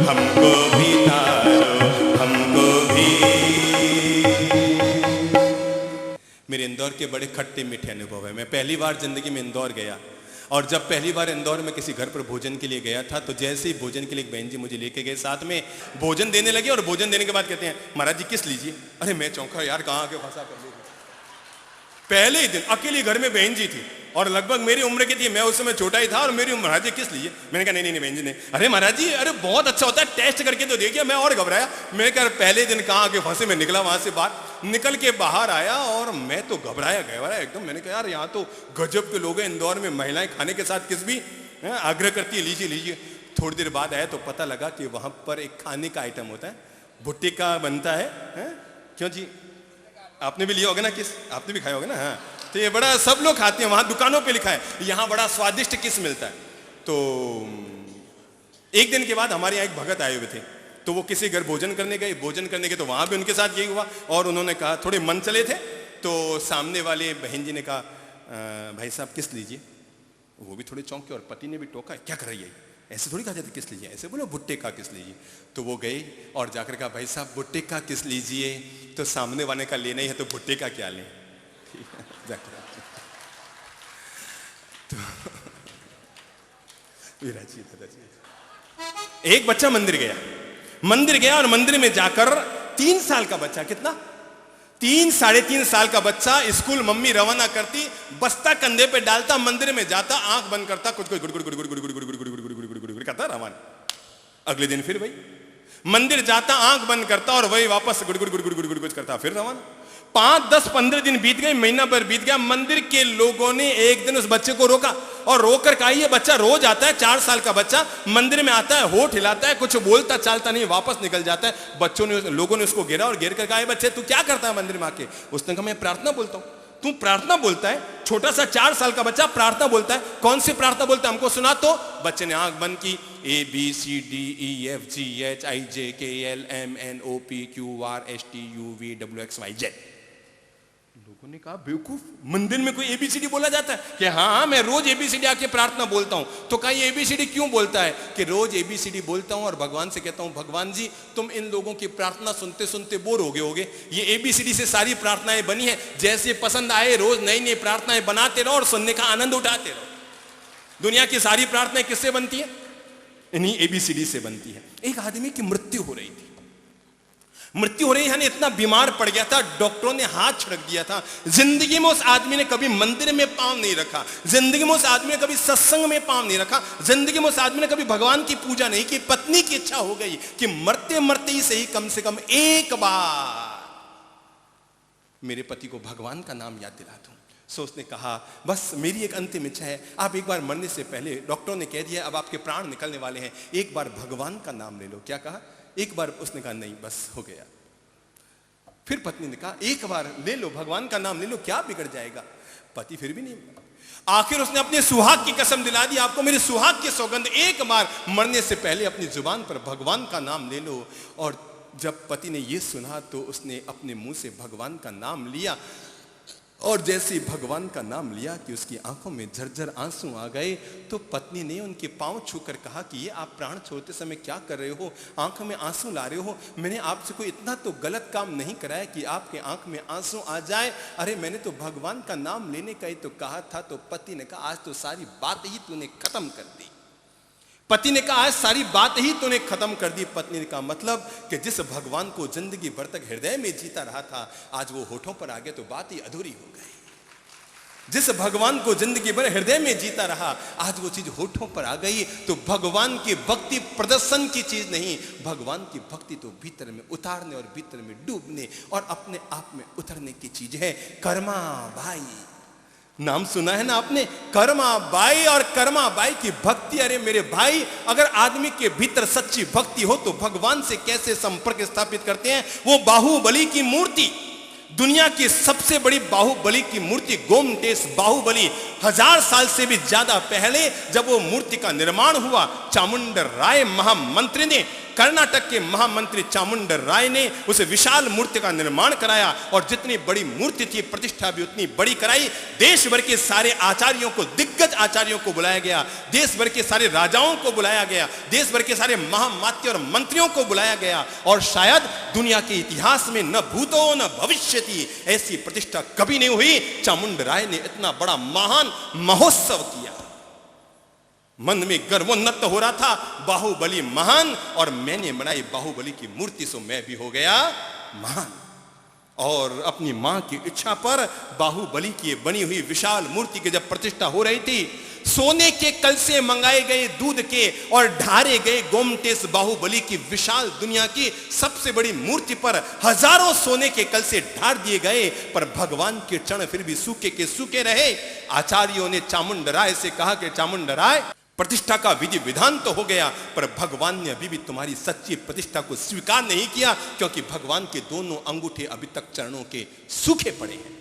हमको भी तारो, हमको भी। मेरे इंदौर के बड़े खट्टे मीठे अनुभव है। मैं पहली बार जिंदगी में इंदौर गया, और जब पहली बार इंदौर में किसी घर पर भोजन के लिए गया था, तो जैसे ही भोजन के लिए एक बहन जी मुझे लेके गए, साथ में भोजन देने लगे, और भोजन देने के बाद कहते हैं महाराज जी किस लीजिए। अरे मैं चौंका, यार कहाँ आके फंसा कर ली। पहले ही दिन अकेली घर में बहन जी थी, और लगभग मेरी उम्र की थी, मैं उस समय छोटा ही था, और मेरी महाराज जी किस लीजिए। मैंने कहा नहीं बहन जी नहीं। अरे महाराज जी अरे बहुत अच्छा होता है, टेस्ट करके तो देखिए। मैं और घबराया, मैं कहा पहले दिन कहाँ आके फंसे। मैं निकला वहां से बाहर, निकल के बाहर आया और मैं तो घबराया एकदम। मैंने कहा यार यहाँ तो गजब के लोग हैं, इंदौर में महिलाएं खाने के साथ किस भी आग्रह करती है लीजिए लीजिए। थोड़ी देर बाद आया तो पता लगा कि वहां पर एक खाने का आइटम होता है, भुट्टे का बनता है। क्यों जी, आपने भी लिया होगा ना किस, आपने भी खाया होगा ना। हाँ, तो ये बड़ा सब लोग खाते हैं, वहां दुकानों पे लिखा है यहाँ बड़ा स्वादिष्ट किस मिलता है। तो एक दिन के बाद हमारे यहाँ एक भगत आए हुए थे, तो वो किसी घर भोजन करने गए, तो वहां भी उनके साथ यही हुआ। और उन्होंने कहा, थोड़े मन चले थे, तो सामने वाले बहन जी ने कहा भाई साहब किस लीजिए। वो भी थोड़े चौंके, और पति ने भी टोका, क्या कर रही है, ऐसे थोड़ी कहा जाती किस लीजिए, ऐसे बोलो भुट्टे का किस लीजिए। तो वो गई और जाकर कहा भाई साहब भुट्टे का किस लीजिए। तो सामने वाले का लेना ही है, तो भुट्टे का क्या लें। तो एक बच्चा मंदिर गया और मंदिर में जाकर 3 साल का बच्चा, कितना 3-3.5 साल का बच्चा, स्कूल मम्मी रवाना करती, बस्ता कंधे पे डालता, मंदिर में जाता, आंख बंद करता, कुछ कुछ गुड़ गुड़ गुड़ गुड़ गुड़ गुड़ गुड़ गुड़ गुड़ गुड़ गुड़ गुड़ गुड़ करता रवाना। अगले दिन फिर वही मंदिर जाता, आंख बंद करता और वही वापस गुड़गुड़ गुड़गुड़ गुड़गुड़ कुछ करता, फिर रवाना। 5, 10, 15 दिन बीत गए, महीना भर बीत गया। मंदिर के लोगों ने एक दिन उस बच्चे को रोका और रोकर कहा, ये बच्चा रोज आता है, 4 साल का बच्चा मंदिर में आता है, होठ हिलाता है, कुछ बोलता चालता नहीं, वापस निकल जाता है। लोगों ने उसको घेरा और घेर कर कहा, बच्चे तू क्या करता है मंदिर में आके? उसने कहा, मैं प्रार्थना बोलता हूं। तू प्रार्थना बोलता है? छोटा सा 4 साल का बच्चा प्रार्थना बोलता है? कौन सी प्रार्थना बोलता है, हमको सुना तो। बच्चे ने आंख बंद की, ABCDEFGHIJKLMNOPQRSTUVWXYZ। लोगों ने कहा, बेवकूफ, मंदिर में कोई ABCD बोला जाता है? कि हाँ, मैं रोज ABCD आके प्रार्थना बोलता हूं। तो कहा, ये ABCD क्यों बोलता है? कि रोज ABCD बोलता हूं और भगवान से कहता हूं, भगवान जी तुम इन लोगों की प्रार्थना सुनते सुनते बोर हो गए होगे, ये ABCD से सारी प्रार्थनाएं बनी है, जैसे पसंद आए रोज नई नई प्रार्थनाएं बनाते रहो और सुनने का आनंद उठाते रहो। दुनिया की सारी प्रार्थनाएं किससे बनती है? इन्हीं ABCD से बनती है। एक आदमी की मृत्यु हो रही थी, यानी इतना बीमार पड़ गया था, डॉक्टरों ने हाथ छिड़क दिया था। जिंदगी में उस आदमी ने कभी मंदिर में पांव नहीं रखा, जिंदगी में उस आदमी ने कभी सत्संग में पांव नहीं रखा, जिंदगी में उस आदमी ने कभी भगवान की पूजा नहीं की। पत्नी की इच्छा हो गई कि मरते मरते ही सही कम से कम एक बार मेरे पति को भगवान का नाम याद दिला दूं। सो उसने कहा, बस मेरी एक अंतिम इच्छा है, आप एक बार मरने से पहले, डॉक्टरों ने कह दिया अब आपके प्राण निकलने वाले हैं, एक बार भगवान का नाम ले लो। क्या कहा? एक बार। उसने कहा, नहीं बस हो गया। फिर पत्नी ने कहा, एक बार ले लो, भगवान का नाम ले लो, क्या बिगड़ जाएगा? पति फिर भी नहीं। आखिर उसने अपने सुहाग की कसम दिला दी, आपको मेरे सुहाग की सौगंध, एक बार मरने से पहले अपनी जुबान पर भगवान का नाम ले लो। और जब पति ने यह सुना तो उसने अपने मुंह से भगवान का नाम लिया, और जैसे ही भगवान का नाम लिया कि उसकी आंखों में झरझर आंसू आ गए, तो पत्नी ने उनके पांव छूकर कहा कि ये आप प्राण छोड़ते समय क्या कर रहे हो, आंखों में आंसू ला रहे हो? मैंने आपसे कोई इतना तो गलत काम नहीं कराया कि आपके आंख में आंसू आ जाए। अरे मैंने तो भगवान का नाम लेने का ही तो कहा था। तो पति ने कहा, आज तो सारी बात ही तूने खत्म कर दी। पति ने कहा, आज सारी बात ही तूने खत्म कर दी। पत्नी ने कहा, मतलब कि जिस भगवान को जिंदगी भर तक हृदय में जीता रहा था, आज वो होठों पर आ गया तो बात ही अधूरी हो गई। जिस भगवान को जिंदगी भर हृदय में जीता रहा, आज वो चीज होठों पर आ गई। तो भगवान की भक्ति प्रदर्शन की चीज नहीं, भगवान की भक्ति तो भीतर में उतारने और भीतर में डूबने और अपने आप में उतरने की चीज है। कर्मा बाई, नाम सुना है ना आपने, कर्मा बाई। और कर्मा बाई की भक्ति, अरे मेरे भाई, अगर आदमी के भीतर सच्ची भक्ति हो तो भगवान से कैसे संपर्क स्थापित करते हैं? वो बाहुबली की मूर्ति, दुनिया की सबसे बड़ी बाहुबली की मूर्ति, गोमटेश बाहुबली, 1000 साल से भी ज्यादा पहले जब वो मूर्ति का निर्माण हुआ, चामुंड राय महामंत्री ने, कर्नाटक के महामंत्री चामुंड राय ने उस विशाल मूर्ति का निर्माण कराया। और जितनी बड़ी मूर्ति थी, प्रतिष्ठा भी उतनी बड़ी कराई। देश भर के सारे आचार्यों को, दिग्गज आचार्यों को बुलाया गया, देश भर के सारे राजाओं को बुलाया गया, देश भर के सारे महामात्य और मंत्रियों को बुलाया गया। और शायद दुनिया के इतिहास में न भूतो न भविष्यति ऐसी प्रतिष्ठा कभी नहीं हुई। चामुंड राय ने इतना बड़ा महान महोत्सव किया, मन में गर्वोन्नत हो रहा था, बाहुबली महान, और मैंने बनाई बाहुबली की मूर्ति, सो मैं भी हो गया महान। और अपनी मां की इच्छा पर बाहुबली की बनी हुई विशाल मूर्ति की जब प्रतिष्ठा हो रही थी, सोने के कलशे मंगाए गए, दूध के, और ढारे गए गोमटेश बाहुबली की विशाल दुनिया की सबसे बड़ी मूर्ति पर हजारों सोने के कलशे ढार दिए गए। पर भगवान के चरण फिर भी सूखे के सूखे रहे। आचार्यों ने चामुंड राय से कहा कि चामुंड राय, प्रतिष्ठा का विधि विधान तो हो गया, पर भगवान ने अभी भी तुम्हारी सच्ची प्रतिष्ठा को स्वीकार नहीं किया, क्योंकि भगवान के दोनों अंगूठे अभी तक चरणों के सूखे पड़े हैं।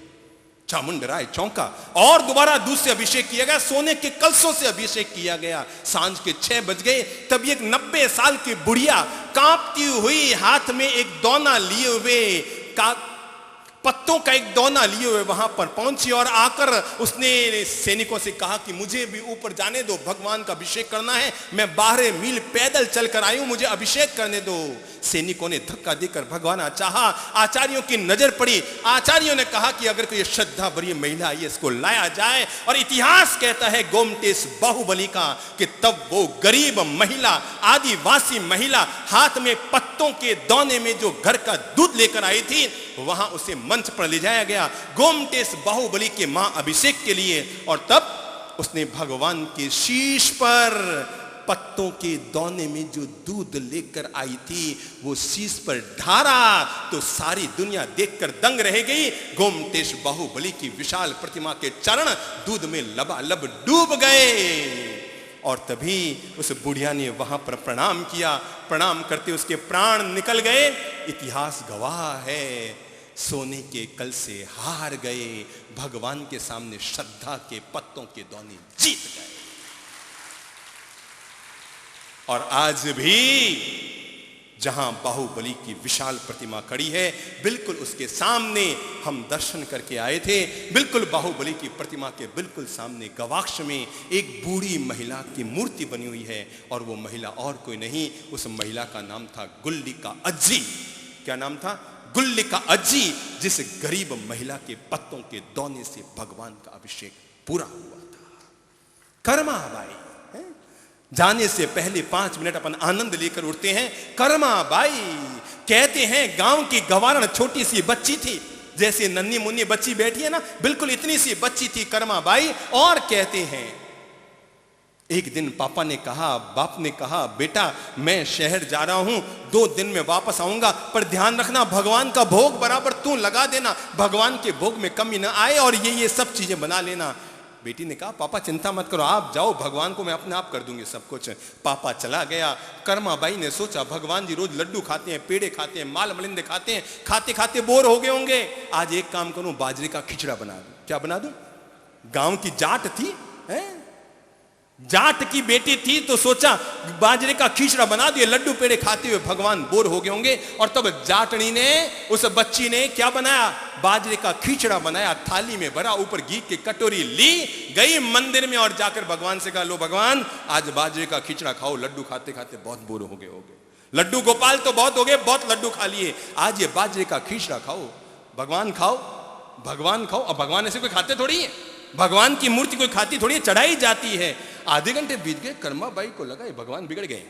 चामुंड राय चौंका और दोबारा दूध से अभिषेक किया गया, सोने के कलशों से अभिषेक किया गया। सांझ के 6 बज गए, तब एक 90 साल की बुढ़िया कांपती हुई हाथ में एक दौना लिए हुए, पत्तों का एक दौना लिए हुए वहां पर पहुंची और आकर उसने सैनिकों से कहा कि मुझे भी ऊपर जाने दो, भगवान का अभिषेक करना है, मैं 12 मील पैदल चलकर आई हूं, मुझे अभिषेक करने दो। सैनिकों ने धक्का देकर भगवान चाहा, आचार्यों की नजर पड़ी, आचार्यों ने कहा कि अगर कोई श्रद्धा भरी महिला आई, इसको लाया जाए। और इतिहास कहता है गोमटेश बाहुबली का कि तब वो गरीब महिला, आदिवासी महिला, हाथ में पत्तों के दौने में जो घर का दूध लेकर आई थी, वहां उसे मंच पर ले जाया गया गोमटेश बाहुबली के महाअभिषेक के लिए। और तब उसने भगवान के शीश पर पत्तों के दौने में जो दूध लेकर आई थी वो शीश पर ढारा तो सारी दुनिया देखकर दंग रह गई। गोमटेश बाहुबली की विशाल प्रतिमा के चरण दूध में लबालब डूब गए। और तभी उस बुढ़िया ने वहां पर प्रणाम किया। प्रणाम करते उसके प्राण निकल गए। इतिहास गवाह है, सोने के कल से हार गए, भगवान के सामने श्रद्धा के पत्तों के दौने जीत गए। और आज भी जहां बाहुबली की विशाल प्रतिमा खड़ी है, बिल्कुल उसके सामने हम दर्शन करके आए थे। बिल्कुल बाहुबली की प्रतिमा के बिल्कुल सामने गवाक्ष में एक बूढ़ी महिला की मूर्ति बनी हुई है। और वो महिला और कोई नहीं, उस महिला का नाम था गुल्लिका अज्जी। क्या नाम था? गुल्लिका अज्जी, जिस गरीब महिला के पत्तों के दौने से भगवान का अभिषेक पूरा हुआ था। कर्मा बाई, जाने से पहले 5 मिनट अपन आनंद लेकर उठते हैं। कर्मा बाई कहते हैं गांव की गवारण छोटी सी बच्ची थी, जैसे नन्ही मुन्नी बच्ची बैठी है ना, बिल्कुल इतनी सी बच्ची थी कर्मा बाई। और कहते हैं एक दिन पापा ने कहा, बाप ने कहा, बेटा मैं शहर जा रहा हूं, 2 दिन में वापस आऊंगा, पर ध्यान रखना भगवान का भोग बराबर तू लगा देना, भगवान के भोग में कमी ना आए, और ये सब चीजें बना लेना। बेटी ने कहा पापा चिंता मत करो, आप जाओ, भगवान को मैं अपने आप कर दूंगी सब कुछ। पापा चला गया। कर्मा बाई ने सोचा भगवान जी रोज लड्डू खाते हैं, पेड़े खाते हैं, माल मलिंदे खाते हैं, खाते खाते बोर हो गए होंगे, आज एक काम करूं, बाजरे का खिचड़ा बना दूं। क्या बना दूं? गांव की जाट थी, जाट की बेटी थी, तो सोचा बाजरे का खिचड़ा बना दिए, लड्डू पेड़े खाते हुए भगवान बोर हो गए होंगे। और तब जाटनी ने, उस बच्ची ने क्या बनाया? बाजरे का खिचड़ा बनाया, थाली में भरा, ऊपर घी की कटोरी ली, गई मंदिर में और जाकर भगवान से कहा, लो भगवान आज बाजरे का खिचड़ा खाओ, लड्डू खाते खाते बहुत बोर हो गए होगे, लड्डू गोपाल तो बहुत हो गए, बहुत लड्डू खा लिए, आज ये बाजरे का खिचड़ा खाओ, भगवान खाओ, भगवान खाओ। अब भगवान ऐसे कोई खाते थोड़ी है, भगवान की मूर्ति कोई खाती थोड़ी है, चढ़ाई जाती है। आधे घंटे बीत गए, कर्मा बाई को लगा ये भगवान बिगड़ गए,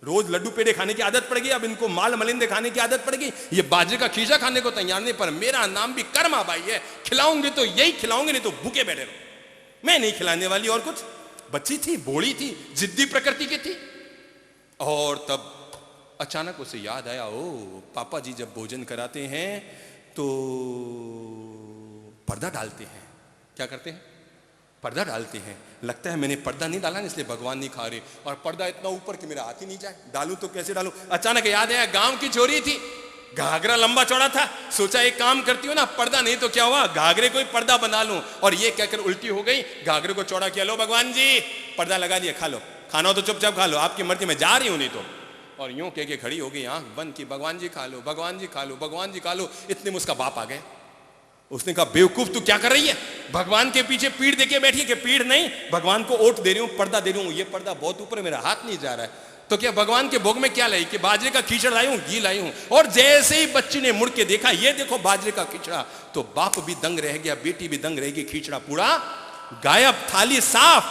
रोज लड्डू पेड़े खाने की आदत पड़ गई, अब इनको माल मलिंदे खाने की आदत पड़ गई, ये बाजरे का खींचा खाने को तैयार नहीं, पर मेरा नाम भी कर्मा बाई है, खिलाऊंगी तो यही खिलाऊंगी, नहीं तो भूखे बैठे रहो, मैं नहीं खिलाने वाली और कुछ। बच्ची थी, बोली थी, जिद्दी प्रकृति की थी। और तब अचानक उसे याद आया, ओ पापा जी जब भोजन कराते हैं तो पर्दा डालते हैं। क्या करते हैं? पर्दा डालते हैं। लगता है मैंने पर्दा नहीं डाला, इसलिए भगवान नहीं खा रहे, और पर्दा इतना ऊपर कि मेरा हाथ ही नहीं जाए, डालूं तो कैसे डालूं। अचानक याद आया, गांव की छोरी थी, घाघरा लंबा चौड़ा था, सोचा एक काम करती हूँ ना, पर्दा नहीं तो क्या हुआ, घाघरे को ही पर्दा बना लूं। और ये कहकर उल्टी हो गई, घाघरे को चौड़ा किया, लो भगवान जी पर्दा लगा दिया, खा लो, खाना हो तो चुपचाप खा लो, आपकी मर्जी, मैं जा रही हूं नहीं तो। और यूं कह के खड़ी हो गई, आंख बंद की, भगवान जी खा लो, भगवान जी खा लो, भगवान जी खा लो। इतने में उसका बाप आ गए। उसने कहा बेवकूफ तू क्या कर रही है, भगवान के पीछे पीड़ देके बैठी है, कि पीड़ नहीं, भगवान को ओट दे रही हूं, पर्दा दे रही हूं, ये पर्दा बहुत ऊपर है, मेरा हाथ नहीं जा रहा है। तो क्या भगवान के भोग में क्या लाई, कि बाजरे का खिचड़ा लाई हूं, घी लाई हूं। और जैसे ही बच्ची ने मुड़ के देखा, ये देखो बाजरे का खिचड़ा, तो बाप भी दंग रह गया, बेटी भी दंग रह गई, खिचड़ा पूरा गायब, थाली साफ।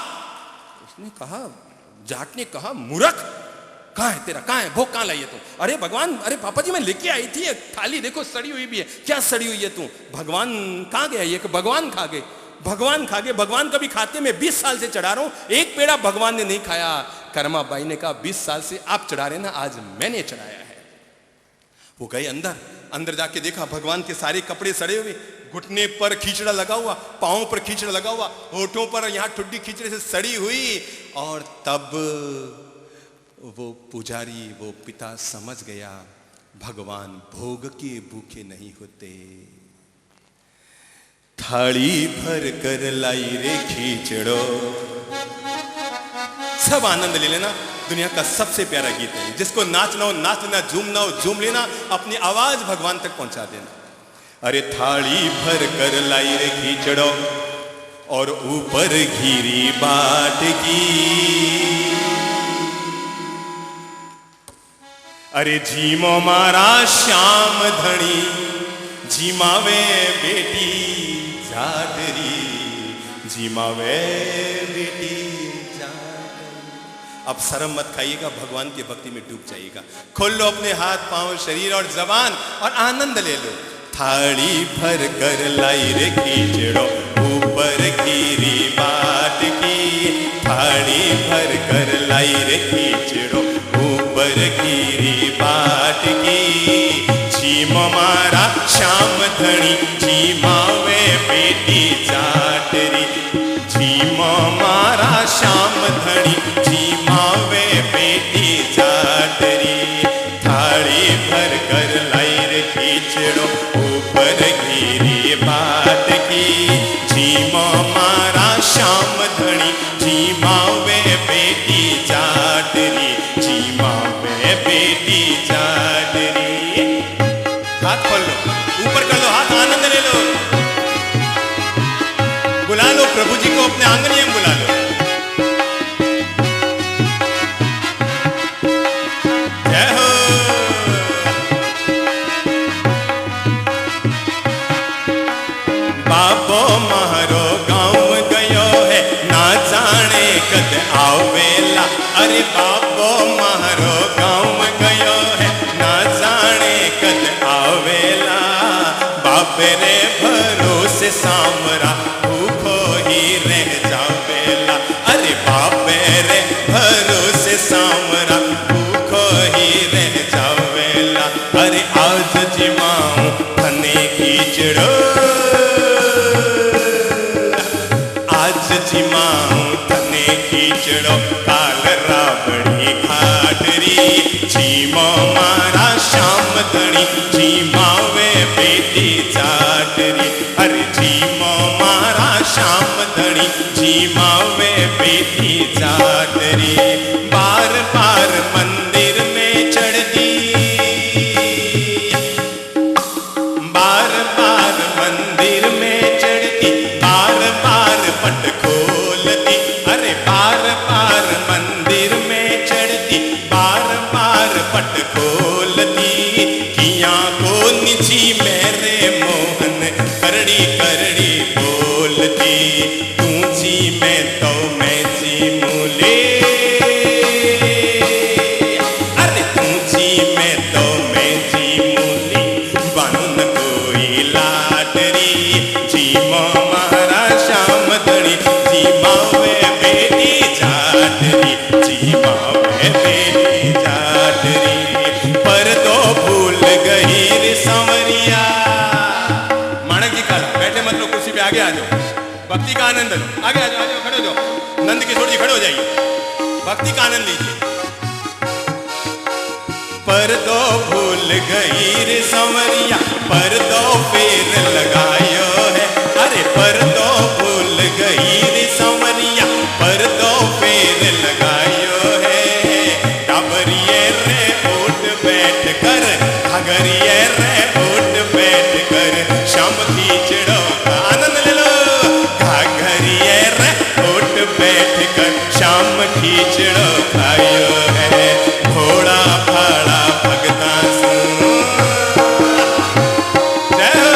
उसने कहा, जाट ने कहा, मूर्ख कहाँ है तेरा, कहाँ है भोग, कहाँ लाई है तू? अरे भगवान, अरे पापा जी मैं लेके आई थी, थाली देखो सड़ी हुई भी है। क्या सड़ी हुई है तू? भगवान कहाँ गया ये? भगवान खा गए, भगवान खा गए, भगवान कभी खाते, मैं 20 साल से चढ़ा रहा हूं, एक पेड़ा भगवान ने नहीं खाया। कर्मा बाई ने कहा 20 साल से आप चढ़ा रहे ना, आज मैंने चढ़ाया है। वो गए अंदर, अंदर जाके देखा भगवान के सारे कपड़े सड़े हुए, घुटने पर खींचड़ा लगा हुआ, पांव पर खींचड़ा लगा हुआ, होठों पर यहाँ ठुड्डी खींचड़े से सड़ी हुई। और तब वो पुजारी, वो पिता समझ गया भगवान भोग के भूखे नहीं होते। थाली भर कर लाई रे खींचड़ो, सब आनंद ले लेना। दुनिया का सबसे प्यारा गीत है, जिसको नाचना हो नाच लेना, झूमना हो झूम लेना, अपनी आवाज भगवान तक पहुंचा देना। अरे थाली भर कर लाई रे खींचड़ो, और ऊपर घिरी बाट की, अरे झीमो मारा श्याम धनी, झीमावे बेटी जाटरी, झीमावे बेटी जाटरी। अब शर्म मत खाइएगा, भगवान की भक्ति में डूब जाइएगा। खोल लो अपने हाथ पांव, शरीर और जबान, और आनंद ले लो। थाली भर कर लाई रे खींचड़ो, ऊपर घिरी बाट की, थाली भर कर लाई रे खींचड़ो ऊपर गिरी बाट की। झीम मारा श्याम धनी झीमावे बेटी जाटरी। झीम मारा श्याम धनी झीमावे बेटी जाटरी। थाली भर कर लाई रे खींचड़ो ऊपर गिरी बाट की। झीम मारा श्याम धनी झीमावे बेटी जाटरी। झीमावे बेटी जाटरी। हाथ खोल लो, ऊपर कर लो हाथ, आनंद ले लो। बुला लो प्रभु जी को अपने आंगन में बुला लो। जय हो। बाबो मारो गाँव गयो है ना जाने कद आवेला। अरे बाबो मारो गाँव गयो है ना जाने कद आवेला। बाबे रे भरोसे सामरा भूखो ही रह जावेला। अरे बाबे रे भरोसे सामरा भूखो ही रह जावेला। अरे आज जिमाऊं थने खींचड़ो, आज जिमाऊं थने खींचड़ो काल रावणी घाटरी। झीमो मारा श्याम धनी झीमावे बेटी जाटरी। अरे झीमो मारा श्याम धनी झीमावे बेटी जाटरी। बार बार मंदिर में चढ़ती, बार बार मंदिर में चढ़ती, बार बार पट खोलती। अरे बार बार मंदिर में चढ़ती, बार बार पट खोलती। किया को निची मेरे मोहन करड़ी करड़ी बोलती। तू जी मैं तो मैं जी मूले। अरे तू जी मैं तो मैं जी मूली बन कोई लाटरी। झीमो मारा श्याम धनी झीमावे बेटी जाटरी। झीमावे बेटी जाटरी। पर दो भूल गई रे संवरिया। माणक जी काला बैठे मत लो, कुर्सी पे आगे आ जाओ। भक्ति का आनंद लो, आगे आ जाओ, खड़े हो जाओ। नंद किशोर जी खड़े हो जाइए, भक्ति का आनंद लीजिए। पर दो भूल गई रे संवरिया, पर दो फेर लगायो है। अरे पर दो भूल गई रे संवरिया, पर दो फेर लगायो है। डाबरिये रे उठ बैठ कर, घगरिये रे उठ बैठ कर। श्याम खींचड़ो का आनंद ले लो। घगरिये रे उठ बैठ कर श्याम खींचड़ो खायो है। घोड़ा भाड़ा भगता सुन, जय हो।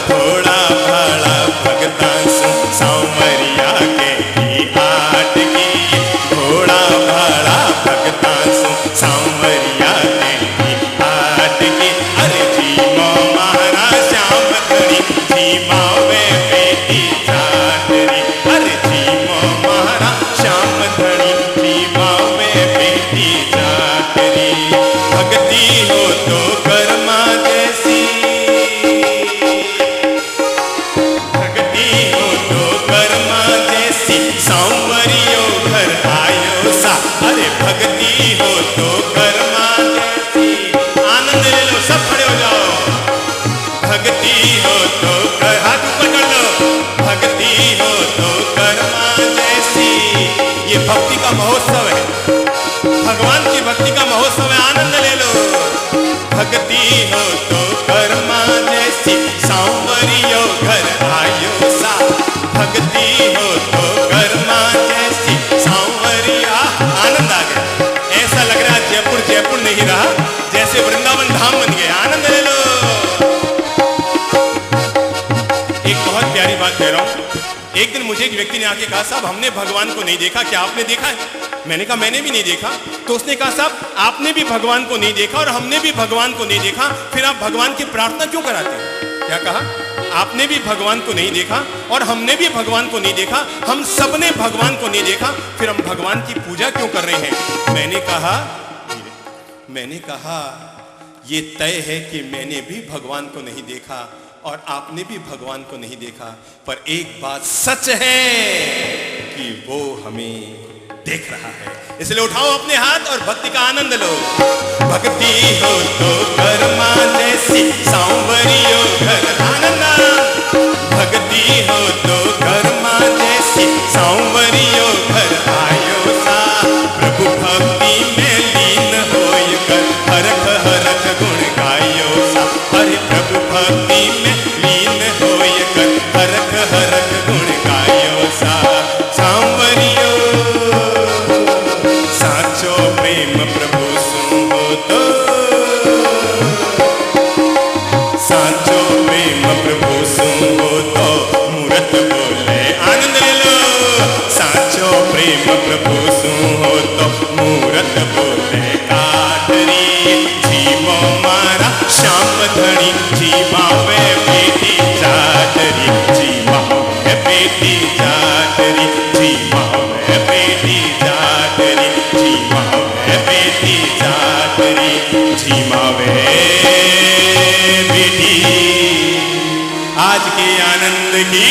घोड़ा भाड़ा भगता सुन सांवरिया के ही आट की। घोड़ा भाड़ा भगता सुन सांवरिया के ही आट की। अरे झीमो मारा श्याम धनी झीमावे बेटी जाटरी। अरे झीमो मारा श्याम धनी झीमावे बेटी जाटरी। भक्ति हो तो कर्मा जैसी, भक्ति हो तो कर्मा जैसी। सांवरियो घर आयो सा। अरे भक्ति हो तो कर्मा जैसी। आनंद ले लो, सब खड़े हो जाओ। भक्ति हो तो कर, हाथ ऊपर कर लो। भक्ति हो तो कर्मा जैसी। ये भक्ति का महोत्सव है, भगवान की भक्ति का महोत्सव है। आनंद ले लो। भक्ति हो तो कर्मा जैसी। सांवरियो घर आयो सा। भक्ति हो तो कर्मा जैसी। सांवरिया, आनंद आ गया। ऐसा लग रहा है जयपुर जयपुर नहीं रहा, जैसे वृंदावन धाम बन गया। आनंद ले लो। एक बहुत प्यारी बात कह रहा हूं। एक दिन मुझे एक व्यक्ति ने आके कहा, साहब हमने भगवान को नहीं देखा, क्या आपने देखा है? मैंने कहा मैंने भी नहीं देखा। तो उसने कहा, साहब आपने भी भगवान को नहीं देखा और हमने भी भगवान को नहीं देखा, फिर आप भगवान की प्रार्थना क्यों कराते हैं? क्या कहा? आपने भी भगवान को नहीं देखा और हमने भी भगवान को नहीं देखा, हम सबने भगवान को नहीं देखा, फिर हम भगवान की पूजा क्यों कर रहे हैं? मैंने कहा ये तय है कि मैंने भी भगवान को नहीं देखा और आपने भी भगवान को नहीं देखा, पर एक बात सच है कि वो हमें देख रहा है। इसलिए उठाओ अपने हाथ और भक्ति का आनंद लो। भक्ति हो तो कर्मा जैसी सांवरियो घर आनंदा, भक्ति हो तो कर्मा जैसी सांवरियो घर आयो सा, प्रभु भक्ति में लीन होय कर हरख हरख गुण गायो सा, हरे प्रभु भक्ति में लीन होय कर हरख हरख गुण गायो सा। सांवरियो साचो प्रेम प्रभु सुनो तो, साचो प्रेम प्रभु सुनो तो मूरत बोले आनंद ले लो। साचो प्रेम प्रभु सुनो तो मूरत बोले काटरी, जीवो मारा श्याम धनी जीवावे बेटी जाटरी, जीवावे बेटी जाटरी, जीवावे बेटी जाटरी, जीवावे बेटी जाटरी, जीवावे बेटी। आज के आनंद की